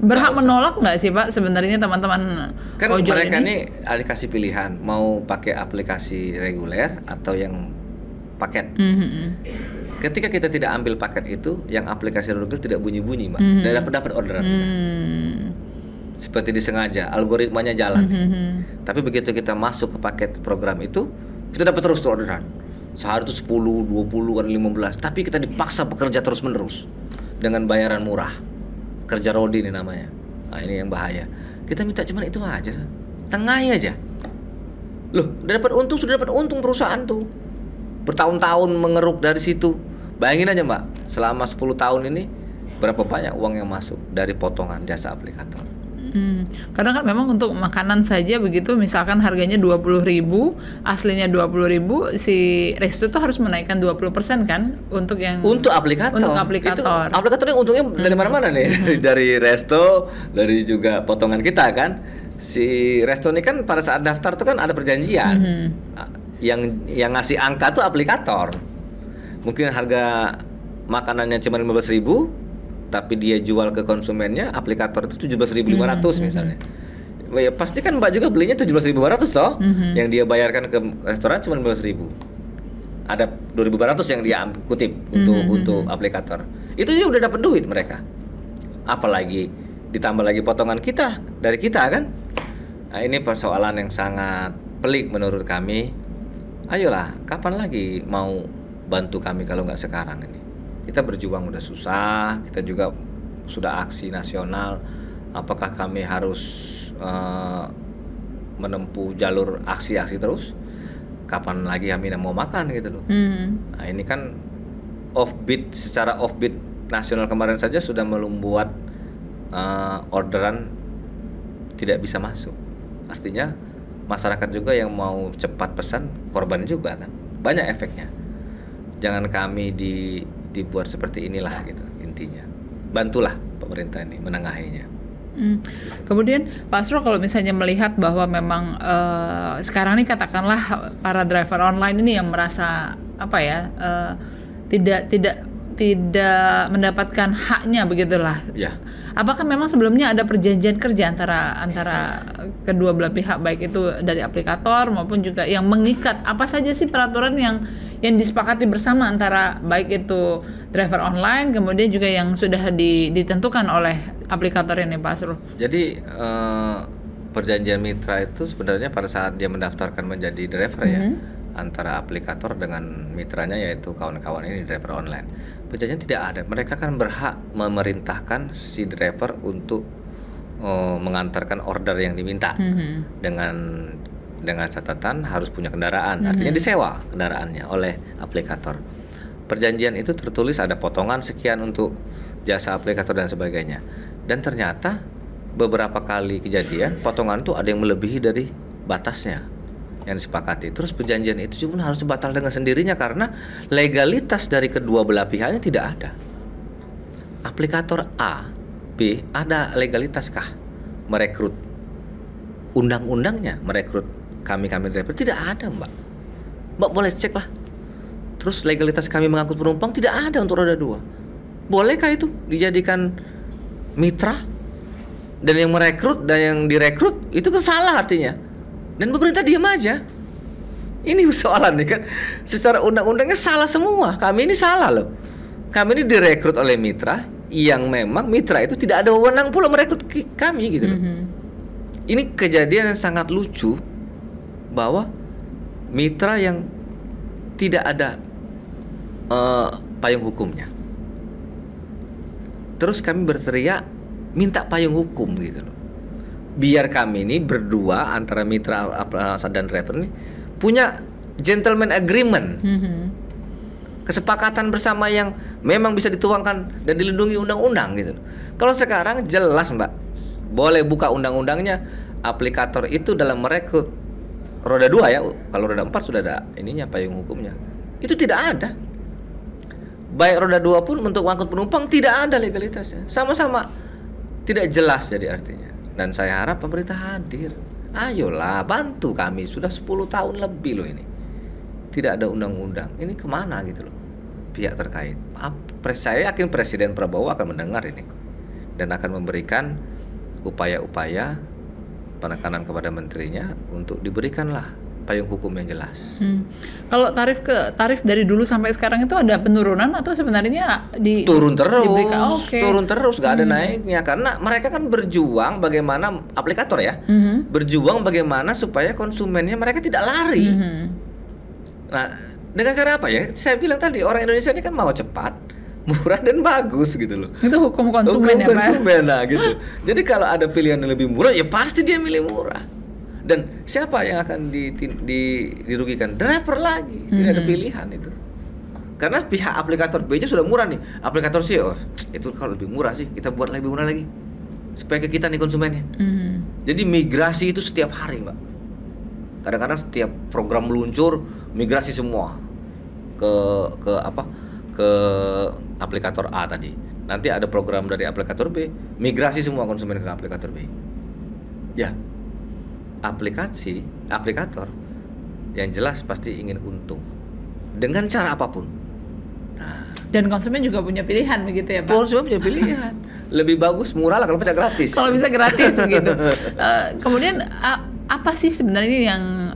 berhak menolak nggak sih, Pak, sebenarnya teman-teman kan ojol mereka ini? Ada kasih pilihan mau pakai aplikasi reguler atau yang paket. Ketika kita tidak ambil paket itu, yang aplikasi reguler tidak bunyi-bunyi, Mbak. Dan dapat orderan kita. Seperti disengaja, algoritmanya jalan. Tapi begitu kita masuk ke paket program itu, kita dapat terus orderan. Sehari itu 10, 20, 15. Tapi kita dipaksa bekerja terus-menerus dengan bayaran murah. Kerja rodi ini namanya. Nah, ini yang bahaya. Kita minta cuman itu aja. Tengahi aja. Loh, sudah dapat untung perusahaan tuh. Bertahun-tahun mengeruk dari situ. Bayangin aja, Mbak, selama 10 tahun ini berapa banyak uang yang masuk dari potongan jasa aplikator. Kadang kan memang untuk makanan saja begitu, misalkan harganya 20.000, aslinya 20.000, si resto tuh harus menaikkan 20% kan untuk aplikator. Itu aplikator ini untungnya dari mana-mana nih. Dari resto, dari juga potongan kita kan. Si resto ini kan pada saat daftar tuh kan ada perjanjian. Yang ngasih angka tuh aplikator. Mungkin harga makanannya cuma 15.000, tapi dia jual ke konsumennya aplikator itu 17.500 misalnya. Ya pasti kan Mbak juga belinya 17.500 toh. Yang dia bayarkan ke restoran cuma 15.000. Ada 2.500 yang dia kutip untuk aplikator. Itu dia udah dapat duit mereka. Apalagi ditambah lagi potongan kita dari kita kan. Nah, ini persoalan yang sangat pelik menurut kami. Ayolah, kapan lagi mau bantu kami kalau nggak sekarang ini? Kita berjuang udah susah, kita juga sudah aksi nasional. Apakah kami harus menempuh jalur aksi-aksi terus? Kapan lagi kami mau makan gitu loh? Nah, ini kan secara offbeat nasional kemarin saja sudah membuat orderan tidak bisa masuk. Artinya masyarakat juga yang mau cepat pesan korban juga kan, banyak efeknya. Jangan kami dibuat seperti inilah gitu intinya. Bantulah pemerintah ini menengahinya. Kemudian Pak Asrul, kalau misalnya melihat bahwa memang sekarang ini katakanlah para driver online ini yang merasa tidak mendapatkan haknya begitulah. Ya. Apakah memang sebelumnya ada perjanjian kerja antara kedua belah pihak, baik itu dari aplikator maupun juga yang mengikat, apa saja sih peraturan yang disepakati bersama antara baik itu driver online kemudian juga yang sudah ditentukan oleh aplikator ini, Pak Asrul? Jadi perjanjian mitra itu sebenarnya pada saat dia mendaftarkan menjadi driver ya, antara aplikator dengan mitranya yaitu kawan-kawan ini driver online. Perjanjian tidak ada. Mereka kan berhak memerintahkan si driver untuk mengantarkan order yang diminta dengan catatan harus punya kendaraan. Artinya disewa kendaraannya oleh aplikator. Perjanjian itu tertulis ada potongan sekian untuk jasa aplikator dan sebagainya. Dan ternyata beberapa kali kejadian potongan itu ada yang melebihi dari batasnya yang disepakati. Terus perjanjian itu cuma harus batal dengan sendirinya karena legalitas dari kedua belah pihaknya tidak ada. Aplikator A, B ada legalitaskah merekrut? Undang-undangnya merekrut kami driver tidak ada, Mbak. Mbak boleh cek lah. Terus legalitas kami mengangkut penumpang tidak ada untuk roda 2. Bolehkah itu dijadikan mitra? Dan yang merekrut dan yang direkrut itu kan salah artinya. Dan pemerintah diam aja. Ini persoalan nih kan. Secara undang-undangnya salah semua. Kami ini salah loh. Kami ini direkrut oleh mitra yang memang mitra itu tidak ada wewenang pula merekrut kami gitu loh. Ini kejadian yang sangat lucu bahwa mitra yang tidak ada payung hukumnya. Terus kami berteriak minta payung hukum gitu loh. Biar kami ini berdua antara mitra dan driver ini punya gentleman agreement, kesepakatan bersama yang memang bisa dituangkan dan dilindungi undang-undang gitu. Kalau sekarang jelas Mbak, boleh buka undang-undangnya, aplikator itu dalam merekrut roda 2 ya, kalau roda 4 sudah ada ininya payung hukumnya. Itu tidak ada. Baik roda 2 pun untuk angkut penumpang tidak ada legalitasnya. Sama-sama tidak jelas jadi artinya. Dan saya harap pemerintah hadir. Ayolah bantu kami, sudah 10 tahun lebih loh ini. Tidak ada undang-undang. Ini kemana gitu loh pihak terkait. Saya yakin Presiden Prabowo akan mendengar ini dan akan memberikan upaya-upaya penekanan kepada menterinya untuk diberikanlah payung hukum yang jelas. Kalau tarif dari dulu sampai sekarang itu ada penurunan atau sebenarnya turun terus, turun terus, gak ada naiknya karena mereka kan berjuang bagaimana aplikator ya, berjuang bagaimana supaya konsumennya mereka tidak lari. Nah, dengan cara apa ya? Saya bilang tadi orang Indonesia ini kan mau cepat, murah dan bagus gitu loh. Itu hukum konsumen ya, Pak. Nah, gitu. Jadi kalau ada pilihan yang lebih murah, ya pasti dia milih murah. Dan siapa yang akan dirugikan? Driver lagi, tidak ada pilihan itu. Karena pihak aplikator B-nya sudah murah nih. Aplikator C, itu kalau lebih murah sih, kita buat lebih murah lagi. Supaya ke kita nih konsumennya. Jadi migrasi itu setiap hari, Mbak. Kadang-kadang setiap program meluncur, migrasi semua ke aplikator A tadi. Nanti ada program dari aplikator B, migrasi semua konsumen ke aplikator B. Ya. Aplikator yang jelas pasti ingin untung dengan cara apapun. Nah, dan konsumen juga punya pilihan begitu ya Pak? Konsumen punya pilihan. Lebih bagus murah lah kalau bisa gratis. Kalau bisa gratis begitu. Kemudian apa sih sebenarnya yang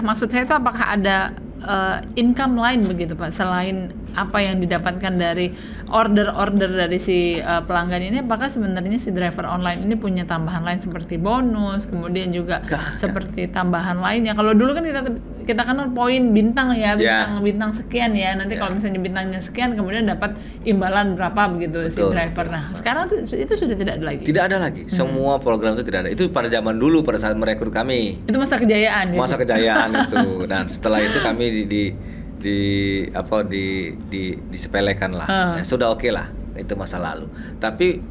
maksud saya itu apakah ada income lain begitu Pak selain apa yang didapatkan dari order dari si pelanggan ini, apakah sebenarnya si driver online ini punya tambahan lain seperti bonus, kemudian juga seperti tambahan lainnya? Kalau dulu kan kita kan poin bintang ya, bintang sekian ya, nanti kalau misalnya bintangnya sekian kemudian dapat imbalan berapa begitu. Betul, si driver. Nah sekarang itu sudah tidak ada lagi. Tidak ada lagi. Semua program itu tidak ada. Itu pada zaman dulu pada saat merekrut kami. Itu masa kejayaan. Masa kejayaan itu. Dan setelah itu kami disepelekan lah. Ya, sudah oke lah, itu masa lalu. Tapi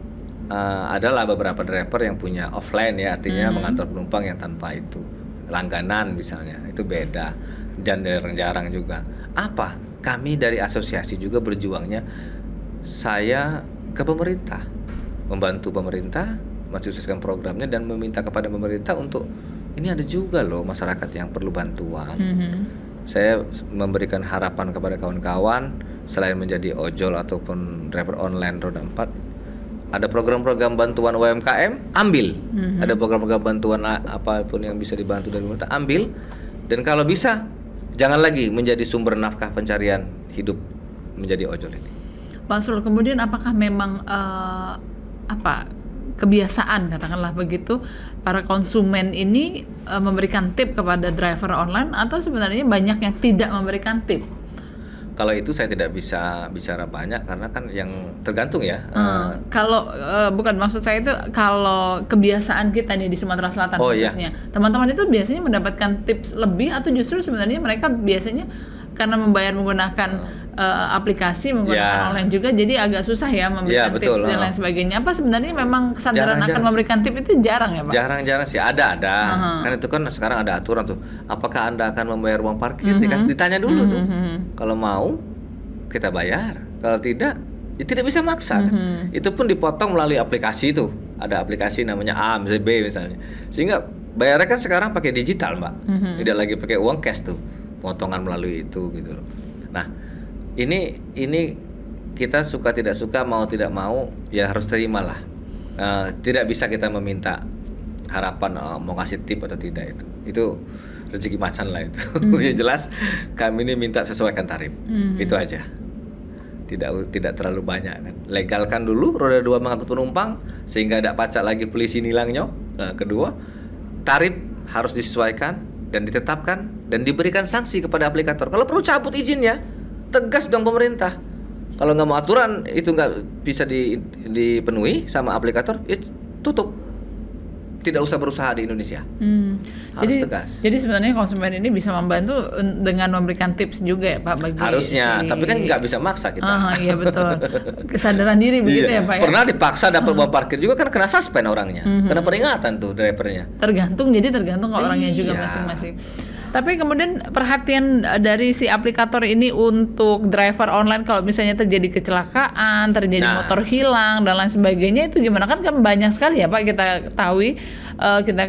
adalah beberapa driver yang punya offline ya, artinya mengantar penumpang yang tanpa itu langganan misalnya, itu beda dan jarang-jarang juga. Kami dari asosiasi juga berjuangnya, saya ke pemerintah, membantu pemerintah mensukseskan programnya dan meminta kepada pemerintah untuk ini ada juga loh masyarakat yang perlu bantuan. Saya memberikan harapan kepada kawan-kawan, selain menjadi ojol ataupun driver online roda 4, ada program-program bantuan UMKM, ambil. Ada program-program bantuan apapun yang bisa dibantu dari pemerintah, ambil. Dan kalau bisa, jangan lagi menjadi sumber nafkah pencarian hidup menjadi ojol ini. Pak Sul, kemudian apakah memang kebiasaan katakanlah begitu para konsumen ini memberikan tip kepada driver online atau sebenarnya banyak yang tidak memberikan tip? Kalau itu saya tidak bisa bicara banyak karena kan yang tergantung ya. Kalau bukan maksud saya itu kalau kebiasaan kita nih di Sumatera Selatan khususnya, teman-teman itu biasanya mendapatkan tips lebih atau justru sebenarnya mereka biasanya karena membayar menggunakan aplikasi menggunakan online juga jadi agak susah ya memberikan tips dan lain sebagainya. Apa sebenarnya memang kesadaran akan memberikan tips itu jarang ya Pak? Jarang-jarang sih, ada. Kan itu kan sekarang ada aturan tuh. Apakah Anda akan membayar uang parkir? Ditanya dulu tuh. Kalau mau kita bayar, kalau tidak ya tidak bisa maksa kan? Itu pun dipotong melalui aplikasi itu. Ada aplikasi namanya A, misalnya B misalnya. Sehingga bayarnya kan sekarang pakai digital Mbak. Tidak lagi pakai uang cash tuh. Potongan melalui itu gitu loh. Nah, ini kita suka tidak suka, mau tidak mau ya harus terimalah. Tidak bisa kita meminta harapan mau kasih tip atau tidak itu rezeki macan lah itu. Yang jelas kami ini minta sesuaikan tarif. Itu aja. Tidak terlalu banyak kan. Legalkan dulu roda 2 mengangkut penumpang sehingga ada pacak lagi polisi nilangnya. Kedua, tarif harus disesuaikan dan ditetapkan dan diberikan sanksi kepada aplikator. Kalau perlu cabut izinnya, tegas dong pemerintah. Kalau nggak mau aturan itu nggak bisa dipenuhi sama aplikator, ya tutup. Tidak usah berusaha di Indonesia. Harus tegas. Jadi sebenarnya konsumen ini bisa membantu dengan memberikan tips juga ya Pak bagi harusnya, tapi kan nggak bisa maksa kita. Iya betul. Kesadaran diri begitu ya Pak ya. Pernah dipaksa dapat uang parkir juga kan kena suspend orangnya. Kena peringatan tuh drivernya. Tergantung ke orangnya juga masing-masing. Tapi kemudian perhatian dari si aplikator ini untuk driver online kalau misalnya terjadi kecelakaan, terjadi motor hilang dan lain sebagainya itu gimana kan banyak sekali ya Pak kita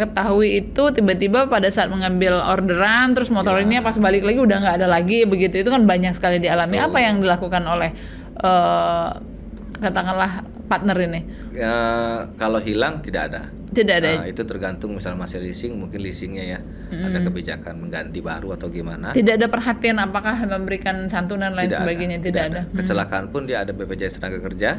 ketahui itu tiba-tiba pada saat mengambil orderan terus motornya pas balik lagi udah nggak ada lagi begitu itu kan banyak sekali dialami. Apa yang dilakukan oleh katakanlah partner ini? Kalau hilang tidak ada. Tidak ada. Itu tergantung misalnya masih leasing, mungkin leasingnya ya ada kebijakan mengganti baru atau gimana. Tidak ada perhatian apakah memberikan santunan lain sebagainya, tidak ada. Kecelakaan pun dia ada BPJS Tenaga Kerja,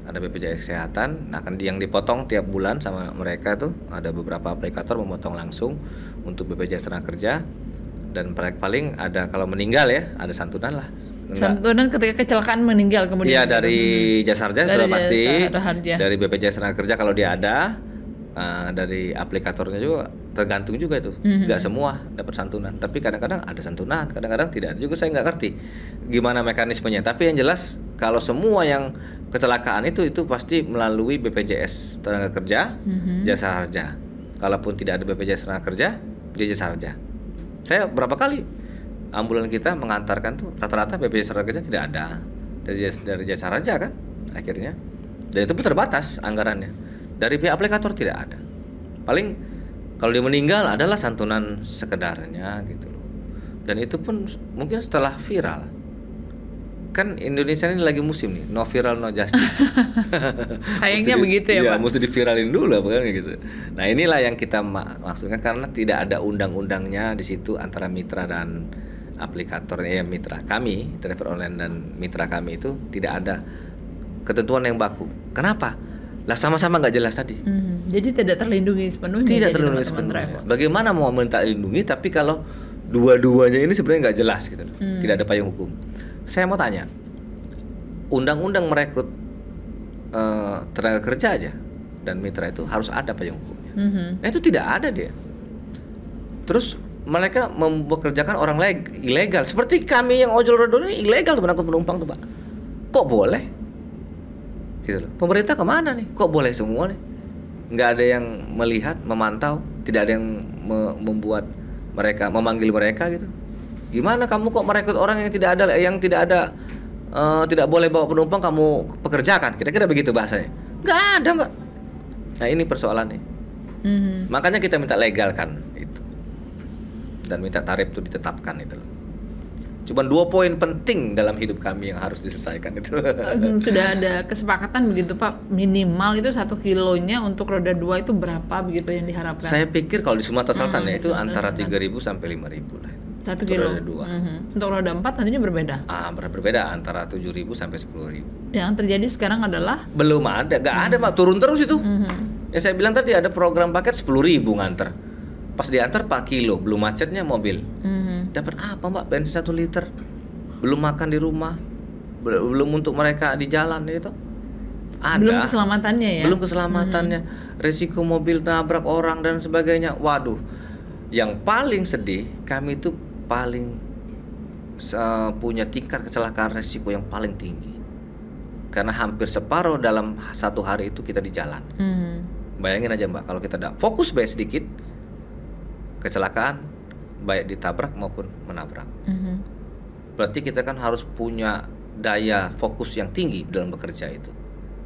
ada BPJS Kesehatan. Nah kan yang dipotong tiap bulan sama mereka tuh ada beberapa aplikator memotong langsung untuk BPJS Tenaga Kerja. Dan paling ada kalau meninggal ya ada santunan lah. Santunan ketika kecelakaan meninggal kemudian. Iya dari Jasa Harja sudah pasti. Dari BPJS Tenaga Kerja kalau dia ada. Dari aplikatornya juga tergantung juga itu. Nggak semua dapat santunan. Tapi kadang-kadang ada santunan, kadang-kadang tidak. Juga saya nggak ngerti gimana mekanismenya. Tapi yang jelas kalau semua yang kecelakaan itu pasti melalui BPJS Tenaga Kerja, Jasa Harja. Kalaupun tidak ada BPJS Tenaga Kerja, dia Jasa Harja. Saya berapa kali ambulan kita mengantarkan tuh rata-rata BPJS Tenaga Kerja tidak ada dari Jasa Harja kan akhirnya. Dan itu pun terbatas anggarannya. Dari pihak aplikator tidak ada. Paling kalau dia meninggal adalah santunan sekedarnya gitu loh. Dan itu pun mungkin setelah viral. Kan Indonesia ini lagi musim nih, no viral no justice. Sayangnya begitu ya Pak. Iya, mesti diviralin dulu bukan gitu. Nah, inilah yang kita maksudnya karena tidak ada undang-undangnya di situ antara mitra dan aplikator mitra kami, driver online dan mitra kami itu tidak ada ketentuan yang baku. Kenapa? Lah sama-sama nggak jelas tadi. Jadi tidak terlindungi sepenuhnya. Tidak terlindungi sepenuhnya. Bagaimana mau minta lindungi tapi kalau dua-duanya ini sebenarnya nggak jelas gitu. Tidak ada payung hukum. Saya mau tanya, undang-undang merekrut tenaga kerja aja dan mitra itu harus ada payung hukumnya. Nah itu tidak ada dia. Terus mereka mempekerjakan orang ilegal. Seperti kami yang ojol rodo ini ilegal tuh mengangkut penumpang tuh Pak. Kok boleh? Gitu loh. Pemerintah kemana nih? Kok boleh semua nih? Nggak ada yang melihat, memantau, tidak ada yang memanggil mereka gitu. Gimana kamu kok merekrut orang yang tidak boleh bawa penumpang kamu pekerjakan? Kira-kira begitu bahasanya. Nggak ada Mbak. Nah ini persoalannya. Makanya kita minta legalkan itu dan minta tarif itu ditetapkan itu loh. Cuma 2 poin penting dalam hidup kami yang harus diselesaikan itu. Sudah ada kesepakatan begitu Pak, minimal itu 1 kilonya untuk roda 2 itu berapa begitu yang diharapkan? Saya pikir kalau di Sumatera Selatan ya itu antara 3.000 sampai 5.000 lah. 1 Untuk kilo. roda 2. Untuk roda 4 tentunya berbeda. Berbeda antara 7.000 sampai 10.000. Yang terjadi sekarang adalah Belum ada, nggak ada Mbak, turun terus itu. Yang saya bilang tadi ada program paket 10.000 nganter. Pas diantar 4 kilo, belum macetnya mobil. Dapat apa Mbak? Bensin 1 liter. Belum makan di rumah. Belum untuk mereka di jalan itu. Ada. belum keselamatannya ya. Belum keselamatannya, resiko mobil nabrak orang dan sebagainya. Waduh, yang paling sedih kami itu paling punya tingkat kecelakaan resiko yang paling tinggi, karena hampir separuh dalam 1 hari itu kita di jalan. Bayangin aja Mbak, kalau kita ada fokus baik sedikit, kecelakaan baik ditabrak maupun menabrak. Berarti kita kan harus punya daya fokus yang tinggi dalam bekerja itu,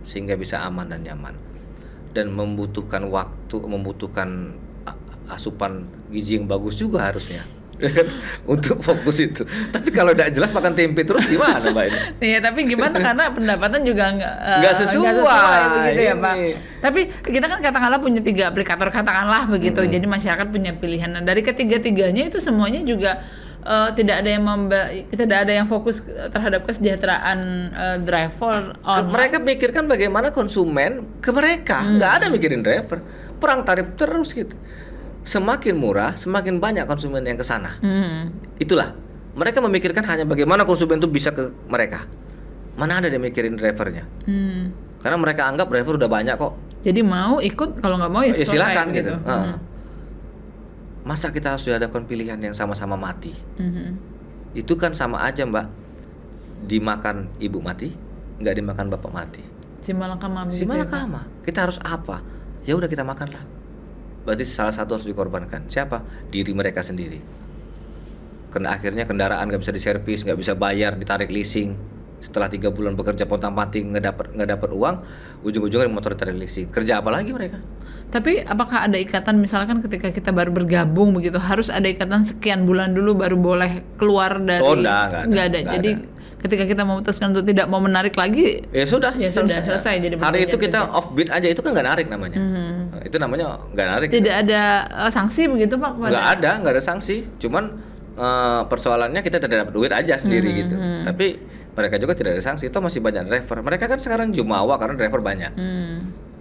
sehingga bisa aman dan nyaman, dan membutuhkan waktu, membutuhkan asupan gizi yang bagus juga harusnya untuk fokus itu. Tapi kalau tidak jelas makan tempe terus gimana Mbak ini? Iya, tapi gimana karena pendapatan juga nggak sesuai begitu ya Pak. ini. Tapi kita kan katakanlah punya 3 aplikator katakanlah begitu. Jadi masyarakat punya pilihan. Nah, dari ketiga-tiganya itu semuanya juga tidak ada yang fokus terhadap kesejahteraan driver. Mereka pikirkan bagaimana konsumen ke mereka, nggak ada mikirin driver. Perang tarif terus gitu. Semakin murah, semakin banyak konsumen yang ke sana. Itulah, mereka memikirkan hanya bagaimana konsumen itu bisa ke mereka. Mana ada dia mikirin drivernya. Karena mereka anggap driver udah banyak kok. Jadi mau ikut, kalau nggak mau ya selesai, silakan gitu. Masa kita harus dihadapkan pilihan yang sama-sama mati? Itu kan sama aja Mbak, dimakan ibu mati, nggak dimakan bapak mati. Simalakama. Simalakama. Kita harus apa? Ya udah kita makanlah. Berarti salah satu harus dikorbankan. Siapa? Diri mereka sendiri. Karena akhirnya kendaraan nggak bisa diservis, nggak bisa bayar, ditarik leasing. Setelah 3 bulan bekerja pontang-panting nggak dapat uang, ujung-ujungnya motor ditarik leasing. Kerja apa lagi mereka? Tapi apakah ada ikatan, misalkan ketika kita baru bergabung begitu, harus ada ikatan sekian bulan dulu baru boleh keluar dari? Nggak ada. Jadi ketika kita memutuskan untuk tidak mau menarik lagi, ya sudah selesai. Jadi hari itu kita offbeat aja, itu kan nggak narik namanya. Itu namanya nggak narik. Tidak ada sanksi begitu Pak? Nggak ada sanksi. Cuman persoalannya kita tidak dapat duit aja sendiri gitu. Tapi mereka juga tidak ada sanksi. Itu masih banyak driver. Mereka kan sekarang jumawa karena driver banyak.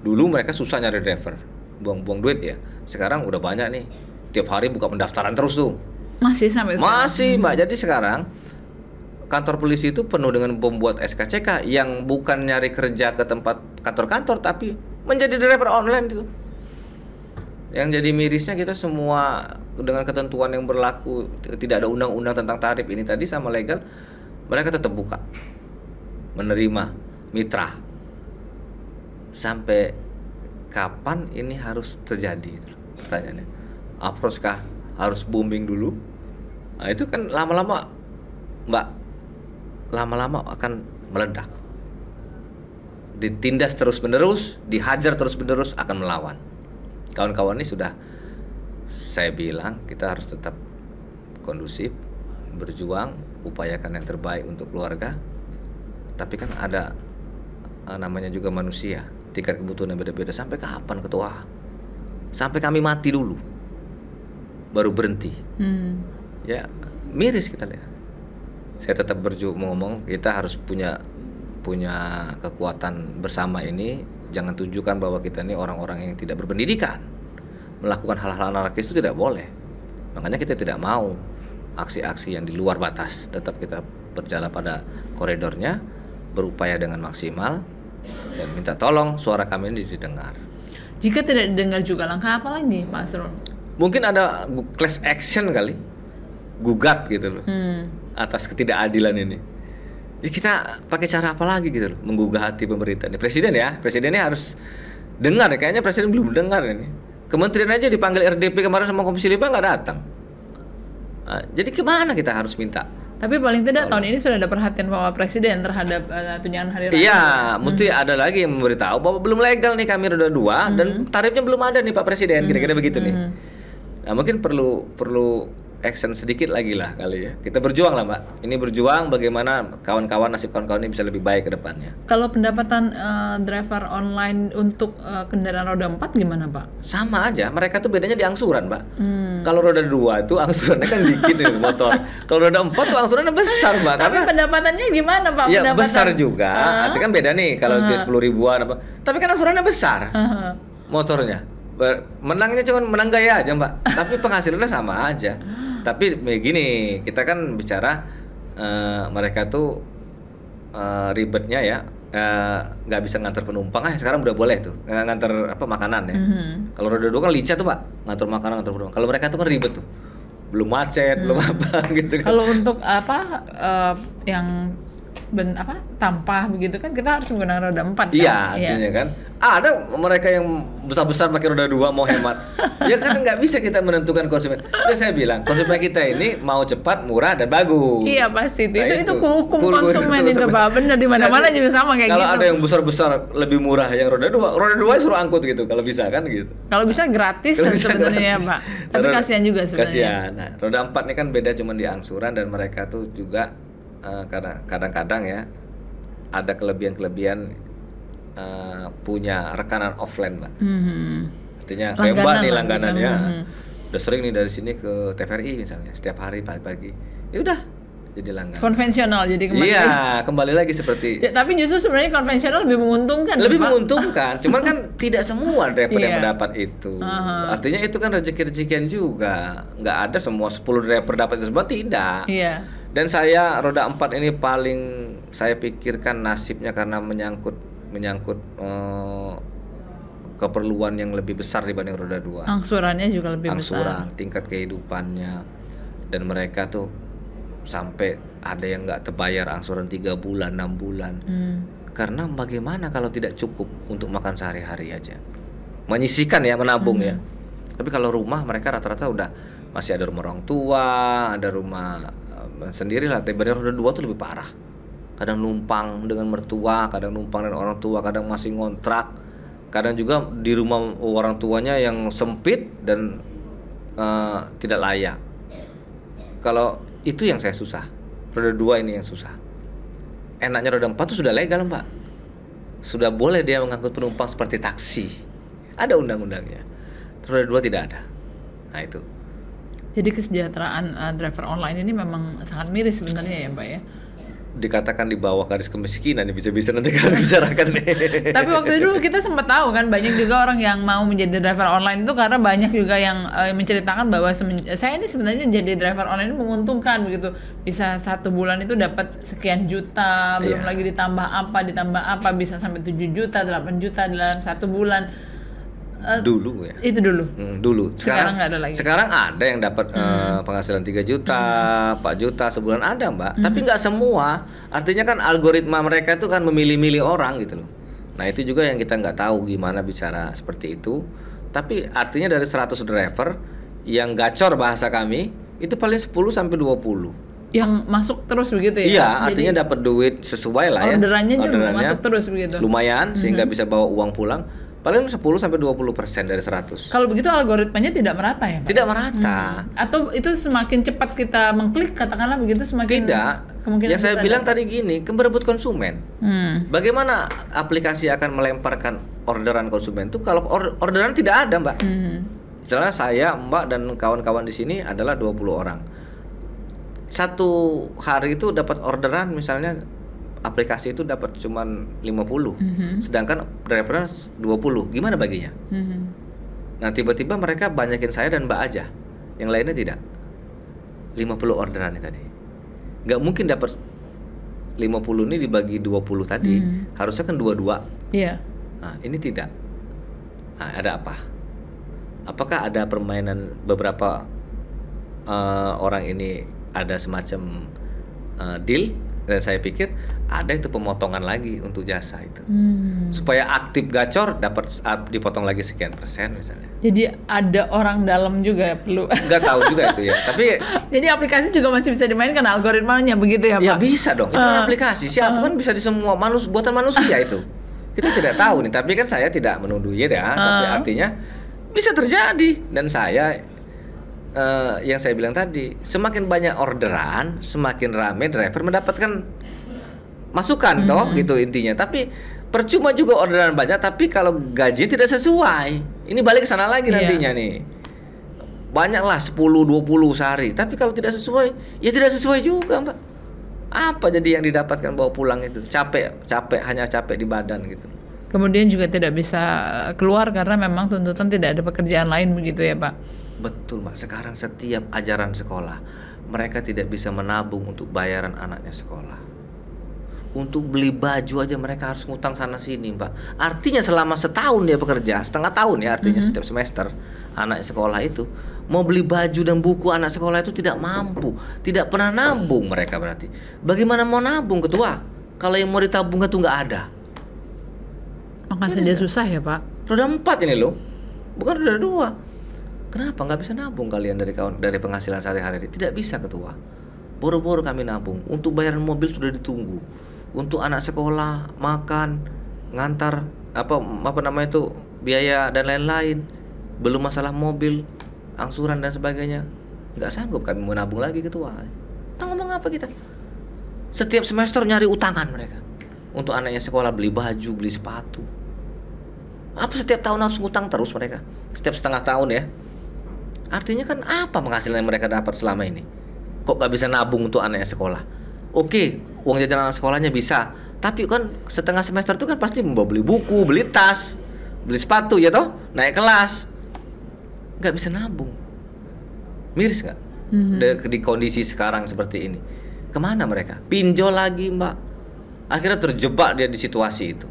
Dulu mereka susah nyari driver, buang-buang duit ya. Sekarang udah banyak nih. Tiap hari buka pendaftaran terus tuh. Masih sampai sekarang? Masih Mbak. Jadi sekarang kantor polisi itu penuh dengan pembuat SKCK yang bukan nyari kerja ke tempat kantor-kantor, tapi menjadi driver online itu. Yang jadi mirisnya kita semua dengan ketentuan yang berlaku, tidak ada undang-undang tentang tarif ini tadi sama legal, mereka tetap buka menerima mitra. Sampai kapan ini harus terjadi? Pertanyaannya, approach-kah harus booming dulu? Nah itu kan lama-lama Mbak, lama-lama akan meledak. Ditindas terus-menerus, dihajar terus-menerus, akan melawan. Kawan-kawan ini sudah, saya bilang kita harus tetap kondusif, berjuang, upayakan yang terbaik untuk keluarga. Tapi kan ada namanya juga manusia, tingkat kebutuhan yang beda-beda. Sampai kapan ketua? Sampai kami mati dulu baru berhenti. Ya miris kita lihat. Saya tetap ngomong, kita harus punya kekuatan bersama ini. Jangan tunjukkan bahwa kita ini orang-orang yang tidak berpendidikan. Melakukan hal-hal anarkis itu tidak boleh. Makanya kita tidak mau aksi-aksi yang di luar batas. Tetap kita berjalan pada koridornya, berupaya dengan maksimal, dan minta tolong suara kami ini didengar. Jika tidak didengar juga, langkah apa lagi Pak Asrul? Mungkin ada class action kali, gugat gitu loh, atas ketidakadilan ini. Ya kita pakai cara apa lagi gitu loh, menggugah hati pemerintah ini. Presidennya harus dengar. Kayaknya presiden belum dengar ini. Kementerian aja dipanggil RDP kemarin sama Komisi 5 nggak datang. Nah, jadi kemana kita harus minta? Tapi paling tidak tahun ini sudah ada perhatian Bapak Presiden terhadap tunjangan hari raya. Iya, mesti ada lagi yang memberitahu bahwa belum legal nih kami roda 2 dan tarifnya belum ada nih Pak Presiden. Kira-kira begitu nih. Nah, mungkin perlu action sedikit lagi lah kali ya. Kita berjuang lah Mbak. Ini berjuang bagaimana nasib kawan-kawan ini bisa lebih baik ke depannya. Kalau pendapatan driver online untuk kendaraan roda 4 gimana Pak? Sama aja, mereka tuh bedanya di angsuran Mbak. Kalau roda 2 itu angsurannya kan dikit nih motor. Kalau roda 4 tuh angsurannya besar, Mbak. Tapi pendapatannya gimana, Pak? Ya Pendapatan? besar juga. Artinya kan beda nih kalau dia 10 ribuan apa. Tapi kan angsurannya besar. Motornya. Menangnya cuma menang gaya aja, Mbak. Tapi penghasilannya sama aja. Tapi begini, kita kan bicara mereka tuh ribetnya ya. Nggak bisa nganter penumpang sekarang udah boleh tuh nganter apa makanan ya. Kalau roda 2 kan lincah tuh, Pak, ngatur makanan, ngatur penumpang. Kalau mereka tuh kan ribet tuh, belum macet, belum apa gitu kan. Kalau untuk apa yang tampah begitu kan kita harus menggunakan roda 4 kan? Iya, artinya kan ada mereka yang besar-besar pakai roda 2 mau hemat. Ya kan nggak bisa kita menentukan konsumen. Ya saya bilang konsumen kita ini mau cepat, murah dan bagus. Iya pasti itu. Nah, itu hukum konsumen itu, Pak. Benar, di mana-mana juga sama kayak kalau gitu. ada yang besar-besar lebih murah yang roda 2 suruh angkut gitu kalau bisa kan gitu. Kalau bisa gratis sebenarnya, Pak. Tapi kasihan juga sebenarnya. Kasihan. Nah, roda 4 ini kan beda cuma di angsuran dan mereka tuh juga kadang-kadang ya ada kelebihan punya rekanan offline, Mbak. Artinya kayak Mbak nih langganannya udah sering nih dari sini ke TVRI misalnya setiap hari pagi-pagi. Ya udah jadi langganan. Konvensional jadi kembali. Iya, kembali lagi seperti. Ya, tapi justru sebenarnya konvensional lebih menguntungkan. Lebih Pak. menguntungkan. Cuman kan tidak semua driver yang mendapat itu. Artinya itu kan rezeki-rezekian juga. Nggak ada semua 10 driver dapat itu semua, tidak. Iya. Dan saya roda 4 ini paling saya pikirkan nasibnya karena menyangkut keperluan yang lebih besar dibanding roda 2. Angsurannya juga lebih besar. Tingkat kehidupannya. Dan mereka tuh sampai ada yang nggak terbayar angsuran 3 bulan, 6 bulan. Karena bagaimana kalau tidak cukup untuk makan sehari-hari aja. Menyisihkan ya, menabung ya. Tapi kalau rumah mereka rata-rata udah masih ada rumah orang tua, ada rumah sendiri lah. Daripada roda 2 tuh lebih parah. Kadang numpang dengan mertua, kadang numpang dengan orang tua, kadang masih ngontrak, kadang juga di rumah orang tuanya yang sempit dan tidak layak. Kalau itu yang saya susah, roda 2 ini yang susah. Enaknya roda 4 tuh sudah legal, Mbak. Sudah boleh dia mengangkut penumpang seperti taksi. Ada undang-undangnya. Roda 2 tidak ada. Nah itu. Jadi kesejahteraan driver online ini memang sangat miris sebenarnya ya, Mbak ya. Dikatakan di bawah garis kemiskinan, bisa-bisa nanti kalian bicarakan nih. Tapi waktu itu kita sempat tahu kan banyak juga orang yang mau menjadi driver online itu karena banyak juga yang menceritakan bahwa saya ini sebenarnya jadi driver online ini menguntungkan begitu. Bisa 1 bulan itu dapat sekian juta, belum lagi ditambah apa, bisa sampai 7 juta, 8 juta dalam 1 bulan. Dulu ya. Itu dulu. Dulu. Sekarang nggak ada lagi. Sekarang ada yang dapat penghasilan 3 juta, 4 juta sebulan ada, Mbak. Tapi nggak semua. Artinya kan algoritma mereka itu kan memilih-milih orang gitu loh. Nah itu juga yang kita nggak tahu gimana bicara seperti itu. Tapi artinya dari 100 driver yang gacor bahasa kami itu paling 10 sampai 20. Yang masuk terus begitu ya? Iya, artinya dapat duit sesuai lah ya. Orderannya juga masuk terus begitu. Lumayan sehingga bisa bawa uang pulang. Paling 10 sampai 20% dari 100. Kalau begitu algoritmanya tidak merata ya, Pak? Tidak merata. Atau itu semakin cepat kita mengklik katakanlah begitu semakin kemungkinan. Yang saya bilang tadi gini, berebut konsumen. Bagaimana aplikasi akan melemparkan orderan konsumen itu kalau orderan tidak ada, Mbak. Misalnya saya, Mbak dan kawan-kawan di sini adalah 20 orang. Satu hari itu dapat orderan misalnya aplikasi itu dapat cuman 50, sedangkan drivernya 20. Gimana baginya? Nah tiba-tiba mereka banyakin saya dan Mbak aja, yang lainnya tidak. 50 orderan tadi, nggak mungkin dapat 50 ini dibagi 20 tadi, harusnya kan 22. Iya. Nah ini tidak. Nah, ada apa? Apakah ada permainan beberapa orang ini ada semacam deal? Dan saya pikir ada itu pemotongan lagi untuk jasa itu, supaya aktif gacor dapat dipotong lagi sekian persen misalnya. Jadi ada orang dalam juga perlu. Nggak tahu juga itu ya. Tapi jadi aplikasi juga masih bisa dimainkan algoritmanya begitu ya, Pak? Ya bisa dong. Itu kan aplikasi. Siapa kan bisa di semua buatan manusia itu. Kita tidak tahu nih. Tapi kan saya tidak menuduh ya. Tapi artinya bisa terjadi. Dan saya yang saya bilang tadi, semakin banyak orderan, semakin ramai driver mendapatkan masukan toh gitu intinya. Tapi percuma juga orderan banyak tapi kalau gaji tidak sesuai. Ini balik ke sana lagi nantinya nih. banyaklah 10-20 sehari. Tapi kalau tidak sesuai, ya tidak sesuai juga, Mbak. Apa jadi yang didapatkan bawa pulang itu? Capek, hanya capek di badan gitu. Kemudian juga tidak bisa keluar karena memang tuntutan tidak ada pekerjaan lain begitu ya Pak? Betul, Mbak. Sekarang setiap ajaran sekolah, mereka tidak bisa menabung untuk bayaran anaknya sekolah. Untuk beli baju aja mereka harus ngutang sana sini, Mbak. Artinya selama setahun dia bekerja, setengah tahun ya artinya setiap semester anak sekolah itu mau beli baju dan buku anak sekolah itu tidak mampu, tidak pernah nabung mereka berarti. Bagaimana mau nabung, Ketua? Kalau yang mau ditabung itu nggak ada. Makan saja susah ya Pak? Roda 4 ini loh, bukan roda 2. Kenapa nggak bisa nabung kalian dari penghasilan sehari-hari? Tidak bisa, Ketua. Boro-boro kami nabung. Untuk bayaran mobil sudah ditunggu. Untuk anak sekolah, makan, ngantar, apa namanya itu, biaya dan lain-lain. Belum masalah mobil, angsuran dan sebagainya. Nggak sanggup kami mau nabung lagi, Ketua. Kita ngomong apa kita? Setiap semester nyari utangan mereka. Untuk anaknya sekolah beli baju, beli sepatu. Apa setiap tahun harus ngutang terus mereka? Setiap setengah tahun ya. Artinya kan apa penghasilan yang mereka dapat selama ini? Kok gak bisa nabung untuk anaknya sekolah? Oke, uang jajan anak sekolahnya bisa. Tapi kan setengah semester itu kan pasti mau beli buku, beli tas, beli sepatu ya toh? Naik kelas. Gak bisa nabung. Miris gak? Di kondisi sekarang seperti ini. Kemana mereka? Pinjol lagi, Mbak. Akhirnya terjebak dia di situasi itu.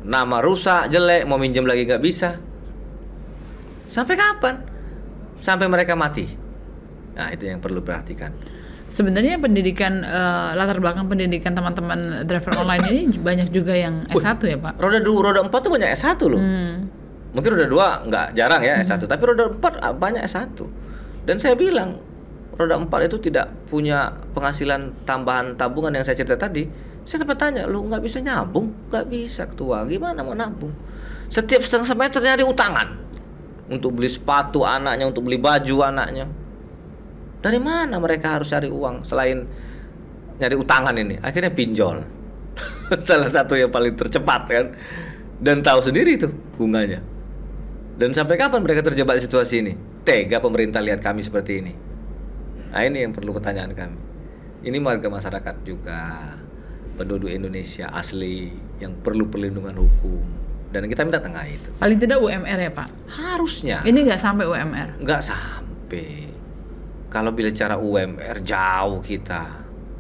Nama rusak, jelek, mau minjem lagi gak bisa. Sampai kapan? Sampai mereka mati. Nah, itu yang perlu perhatikan. Sebenarnya pendidikan, latar belakang pendidikan teman-teman driver online ini banyak juga yang S1 ya Pak? Roda 4 tuh banyak S1 loh. Mungkin roda 2 nggak jarang ya S1, tapi roda 4 banyak S1. Dan saya bilang, roda 4 itu tidak punya penghasilan tambahan tabungan yang saya cerita tadi. Saya sempat tanya, lu nggak bisa nyabung? Nggak bisa, Ketua. Gimana mau nabung? Setiap setengah semester nyari utangan. Untuk beli sepatu anaknya, untuk beli baju anaknya. Dari mana mereka harus cari uang selain nyari utangan ini? Akhirnya pinjol. Salah satu yang paling tercepat kan. Dan tahu sendiri itu bunganya. Dan sampai kapan mereka terjebak di situasi ini? Tega pemerintah lihat kami seperti ini. Nah, ini yang perlu pertanyaan kami. Ini warga masyarakat juga, penduduk Indonesia asli yang perlu perlindungan hukum, dan kita minta tengah itu. Paling tidak UMR ya Pak? Harusnya. Ini nggak sampai UMR? Nggak sampai. Kalau bicara UMR jauh kita.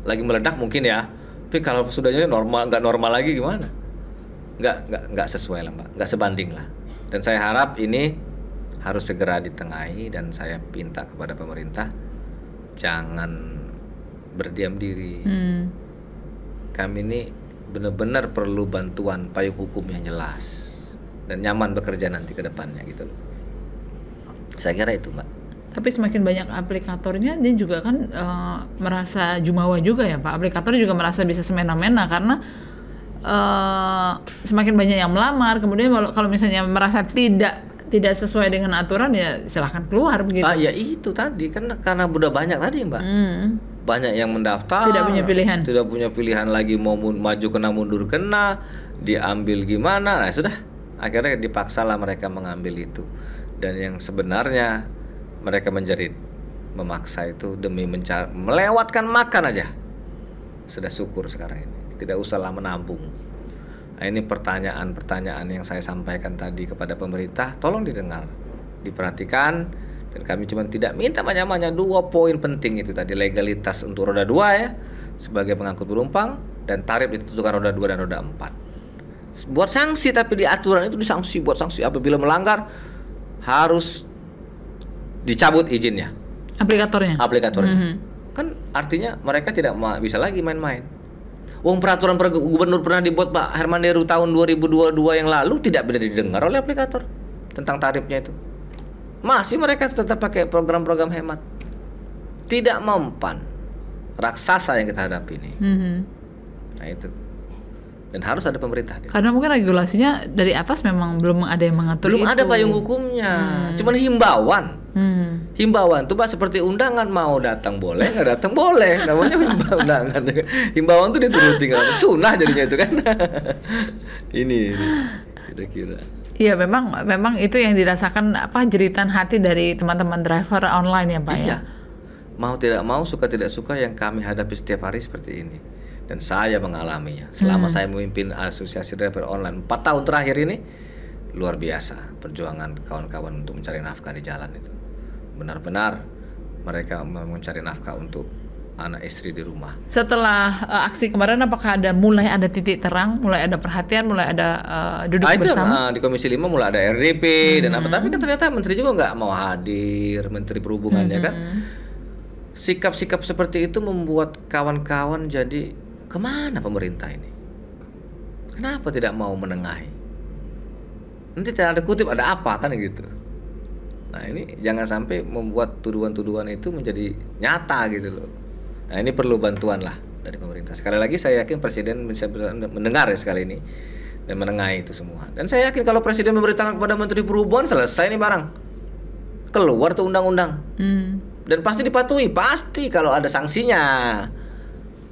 Lagi meledak mungkin ya. Tapi kalau sudahnya normal, nggak normal lagi gimana? Nggak sesuai lah, Mbak. Nggak sebanding lah. Dan saya harap ini harus segera ditengahi, dan saya minta kepada pemerintah jangan berdiam diri. Kami ini benar-benar perlu bantuan payung hukum yang jelas dan nyaman bekerja nanti ke depannya gitu. Saya kira itu, Mbak. Tapi semakin banyak aplikatornya, dia juga kan merasa jumawa juga ya Pak. Aplikator juga merasa bisa semena-mena karena semakin banyak yang melamar. Kemudian kalau misalnya merasa tidak sesuai dengan aturan, ya silahkan keluar begitu. Ya itu tadi kan karena udah banyak tadi, Mbak. Banyak yang mendaftar, tidak punya pilihan lagi, mau maju kena mundur kena, diambil gimana. Nah sudah, akhirnya dipaksalah mereka mengambil itu. Dan yang sebenarnya mereka menjerit, memaksa itu demi melewatkan makan aja. Sudah syukur sekarang ini, tidak usahlah menabung. Nah, ini pertanyaan-pertanyaan yang saya sampaikan tadi kepada pemerintah, tolong didengar, diperhatikan. Dan kami cuma tidak minta banyak-banyak, 2 poin penting itu tadi. Legalitas untuk roda 2 ya, sebagai pengangkut penumpang, dan tarif ditentukan roda 2 dan roda 4. Buat sanksi, tapi di aturan itu disanksi, buat sanksi apabila melanggar harus dicabut izinnya. Aplikatornya. Kan artinya mereka tidak bisa lagi main-main. Peraturan gubernur pernah dibuat Pak Herman Deru tahun 2022 yang lalu tidak bisa didengar oleh aplikator tentang tarifnya itu. Masih mereka tetap pakai program-program hemat. Tidak mempan. Raksasa yang kita hadapi ini. Nah itu. Dan harus ada pemerintah. Karena mungkin regulasinya dari atas memang belum ada yang mengatur itu. Belum ada payung hukumnya. Cuman himbauan. Himbauan itu Pak seperti undangan, mau datang boleh, nggak datang boleh. Namanya undangan. Himbauan itu dituruti, sunnah jadinya itu kan. Ini kira-kira. Iya, memang itu yang dirasakan jeritan hati dari teman-teman driver online ya Pak ya. Iya. Mau tidak mau, suka tidak suka yang kami hadapi setiap hari seperti ini. Dan saya mengalaminya. Selama saya memimpin Asosiasi Driver Online 4 tahun terakhir ini, luar biasa perjuangan kawan-kawan untuk mencari nafkah di jalan itu. Benar-benar mereka mencari nafkah untuk anak istri di rumah. Setelah aksi kemarin, apakah mulai ada titik terang, mulai ada perhatian, mulai ada duduk bersama? Di Komisi 5 mulai ada RDP dan apa, tapi kan ternyata Menteri juga nggak mau hadir, Menteri Perhubungannya kan. Sikap-sikap seperti itu membuat kawan-kawan jadi, kemana pemerintah ini? Kenapa tidak mau menengahi? Nanti tidak ada kutip, ada apa kan gitu. Nah ini jangan sampai membuat tuduhan-tuduhan itu menjadi nyata gitu loh. Nah ini perlu bantuan lah dari pemerintah. Sekali lagi saya yakin Presiden bisa mendengar ya sekali ini dan menengahi itu semua. Dan saya yakin kalau Presiden memberitakan kepada Menteri Perhubungan, selesai nih barang. Keluar tuh undang-undang. Dan pasti dipatuhi, pasti kalau ada sanksinya.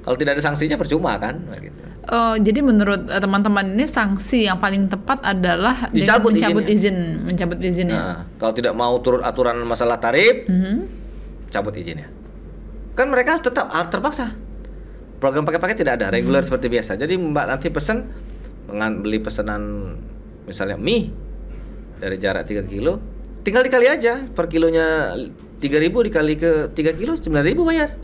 Kalau tidak ada sanksinya percuma kan gitu. Jadi menurut teman-teman ini sanksi yang paling tepat adalah mencabut izinnya. Nah, kalau tidak mau turut aturan masalah tarif, cabut izinnya. Kan mereka tetap terpaksa. Program pakai-pakai tidak ada, reguler seperti biasa. Jadi Mbak nanti beli pesanan misalnya mie dari jarak 3 kilo, tinggal dikali aja per kilonya 3.000 dikali ke 3 kilo 9.000 bayar.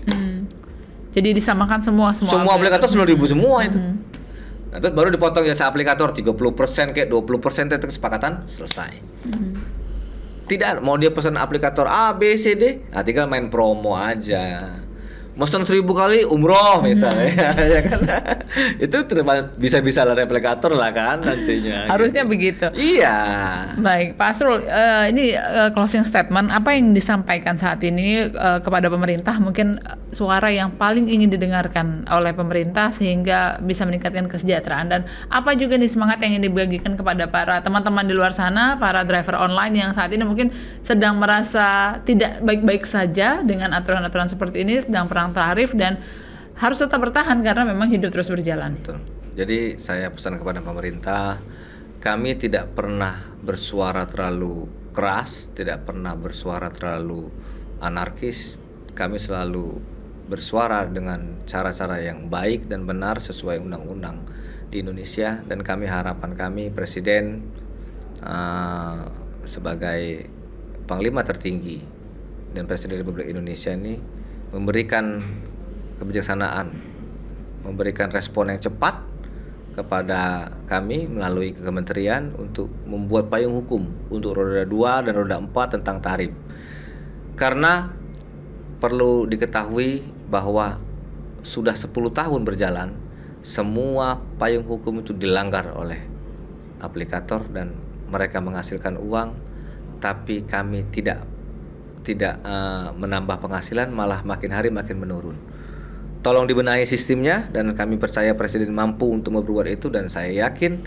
Jadi disamakan semua aplikator 10.000 semua itu. Nah, terus baru dipotong jasa aplikator 30% kayak 20% itu kesepakatan selesai. Tidak mau dia pesan aplikator A, B, C, D, nah tinggal main promo aja. Mesen 1.000 kali umroh misalnya, ya kan? Itu bisa lah replikator lah kan nantinya. Harusnya gitu. Begitu. Iya. Baik, Pak Asrul, ini closing statement apa yang disampaikan saat ini kepada pemerintah? Mungkin suara yang paling ingin didengarkan oleh pemerintah sehingga bisa meningkatkan kesejahteraan, dan apa juga nih semangat yang ingin dibagikan kepada para teman-teman di luar sana, para driver online yang saat ini mungkin sedang merasa tidak baik-baik saja dengan aturan-aturan seperti ini, sedang perang tarif dan harus tetap bertahan karena memang hidup terus berjalan. Betul. Jadi saya pesan kepada pemerintah, kami tidak pernah bersuara terlalu keras, tidak pernah bersuara terlalu anarkis. Kami selalu bersuara dengan cara-cara yang baik dan benar sesuai undang-undang di Indonesia, dan harapan kami Presiden sebagai Panglima tertinggi dan Presiden Republik Indonesia ini memberikan kebijaksanaan, memberikan respon yang cepat kepada kami melalui kementerian untuk membuat payung hukum untuk roda 2 dan roda 4 tentang tarif. Karena perlu diketahui bahwa sudah 10 tahun berjalan, semua payung hukum itu dilanggar oleh aplikator dan mereka menghasilkan uang, tapi kami tidak menambah penghasilan, malah makin hari makin menurun. Tolong dibenahi sistemnya, dan kami percaya Presiden mampu untuk membuat itu, dan saya yakin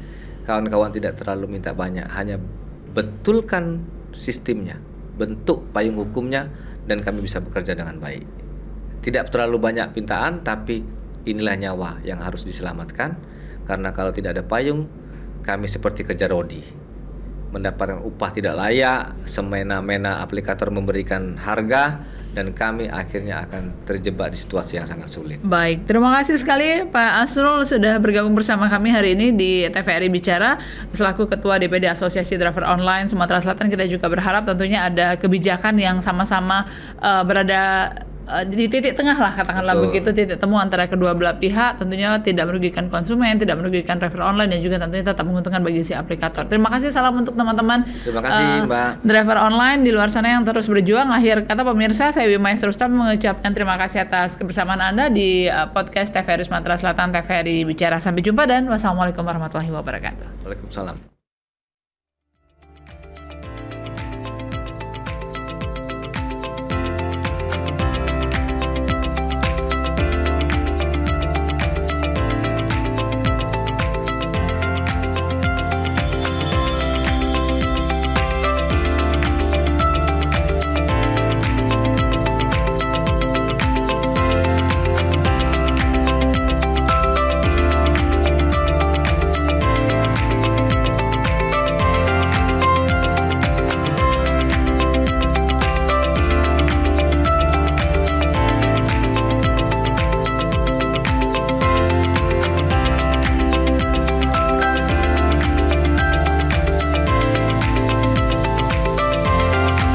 kawan-kawan tidak terlalu minta banyak, hanya betulkan sistemnya, bentuk payung hukumnya, dan kami bisa bekerja dengan baik. Tidak terlalu banyak pintaan, tapi inilah nyawa yang harus diselamatkan, karena kalau tidak ada payung, kami seperti kejar rodi, mendapatkan upah tidak layak, semena-mena aplikator memberikan harga, dan kami akhirnya akan terjebak di situasi yang sangat sulit. Baik, terima kasih sekali Pak Asrul sudah bergabung bersama kami hari ini di TVRI Bicara selaku Ketua DPD Asosiasi Driver Online Sumatera Selatan. Kita juga berharap tentunya ada kebijakan yang sama-sama berada di titik tengah lah, katakanlah begitu, titik temu antara kedua belah pihak, tentunya tidak merugikan konsumen, tidak merugikan driver online, dan juga tentunya tetap menguntungkan bagi si aplikator. Terima kasih, salam untuk teman-teman terima kasih Mbak driver online di luar sana yang terus berjuang. Akhir kata pemirsa, saya Wimaes Rustam mengucapkan terima kasih atas kebersamaan Anda di podcast TVRI Sumatera Selatan, TVRI Bicara. Sampai jumpa dan wassalamualaikum warahmatullahi wabarakatuh. Waalaikumsalam.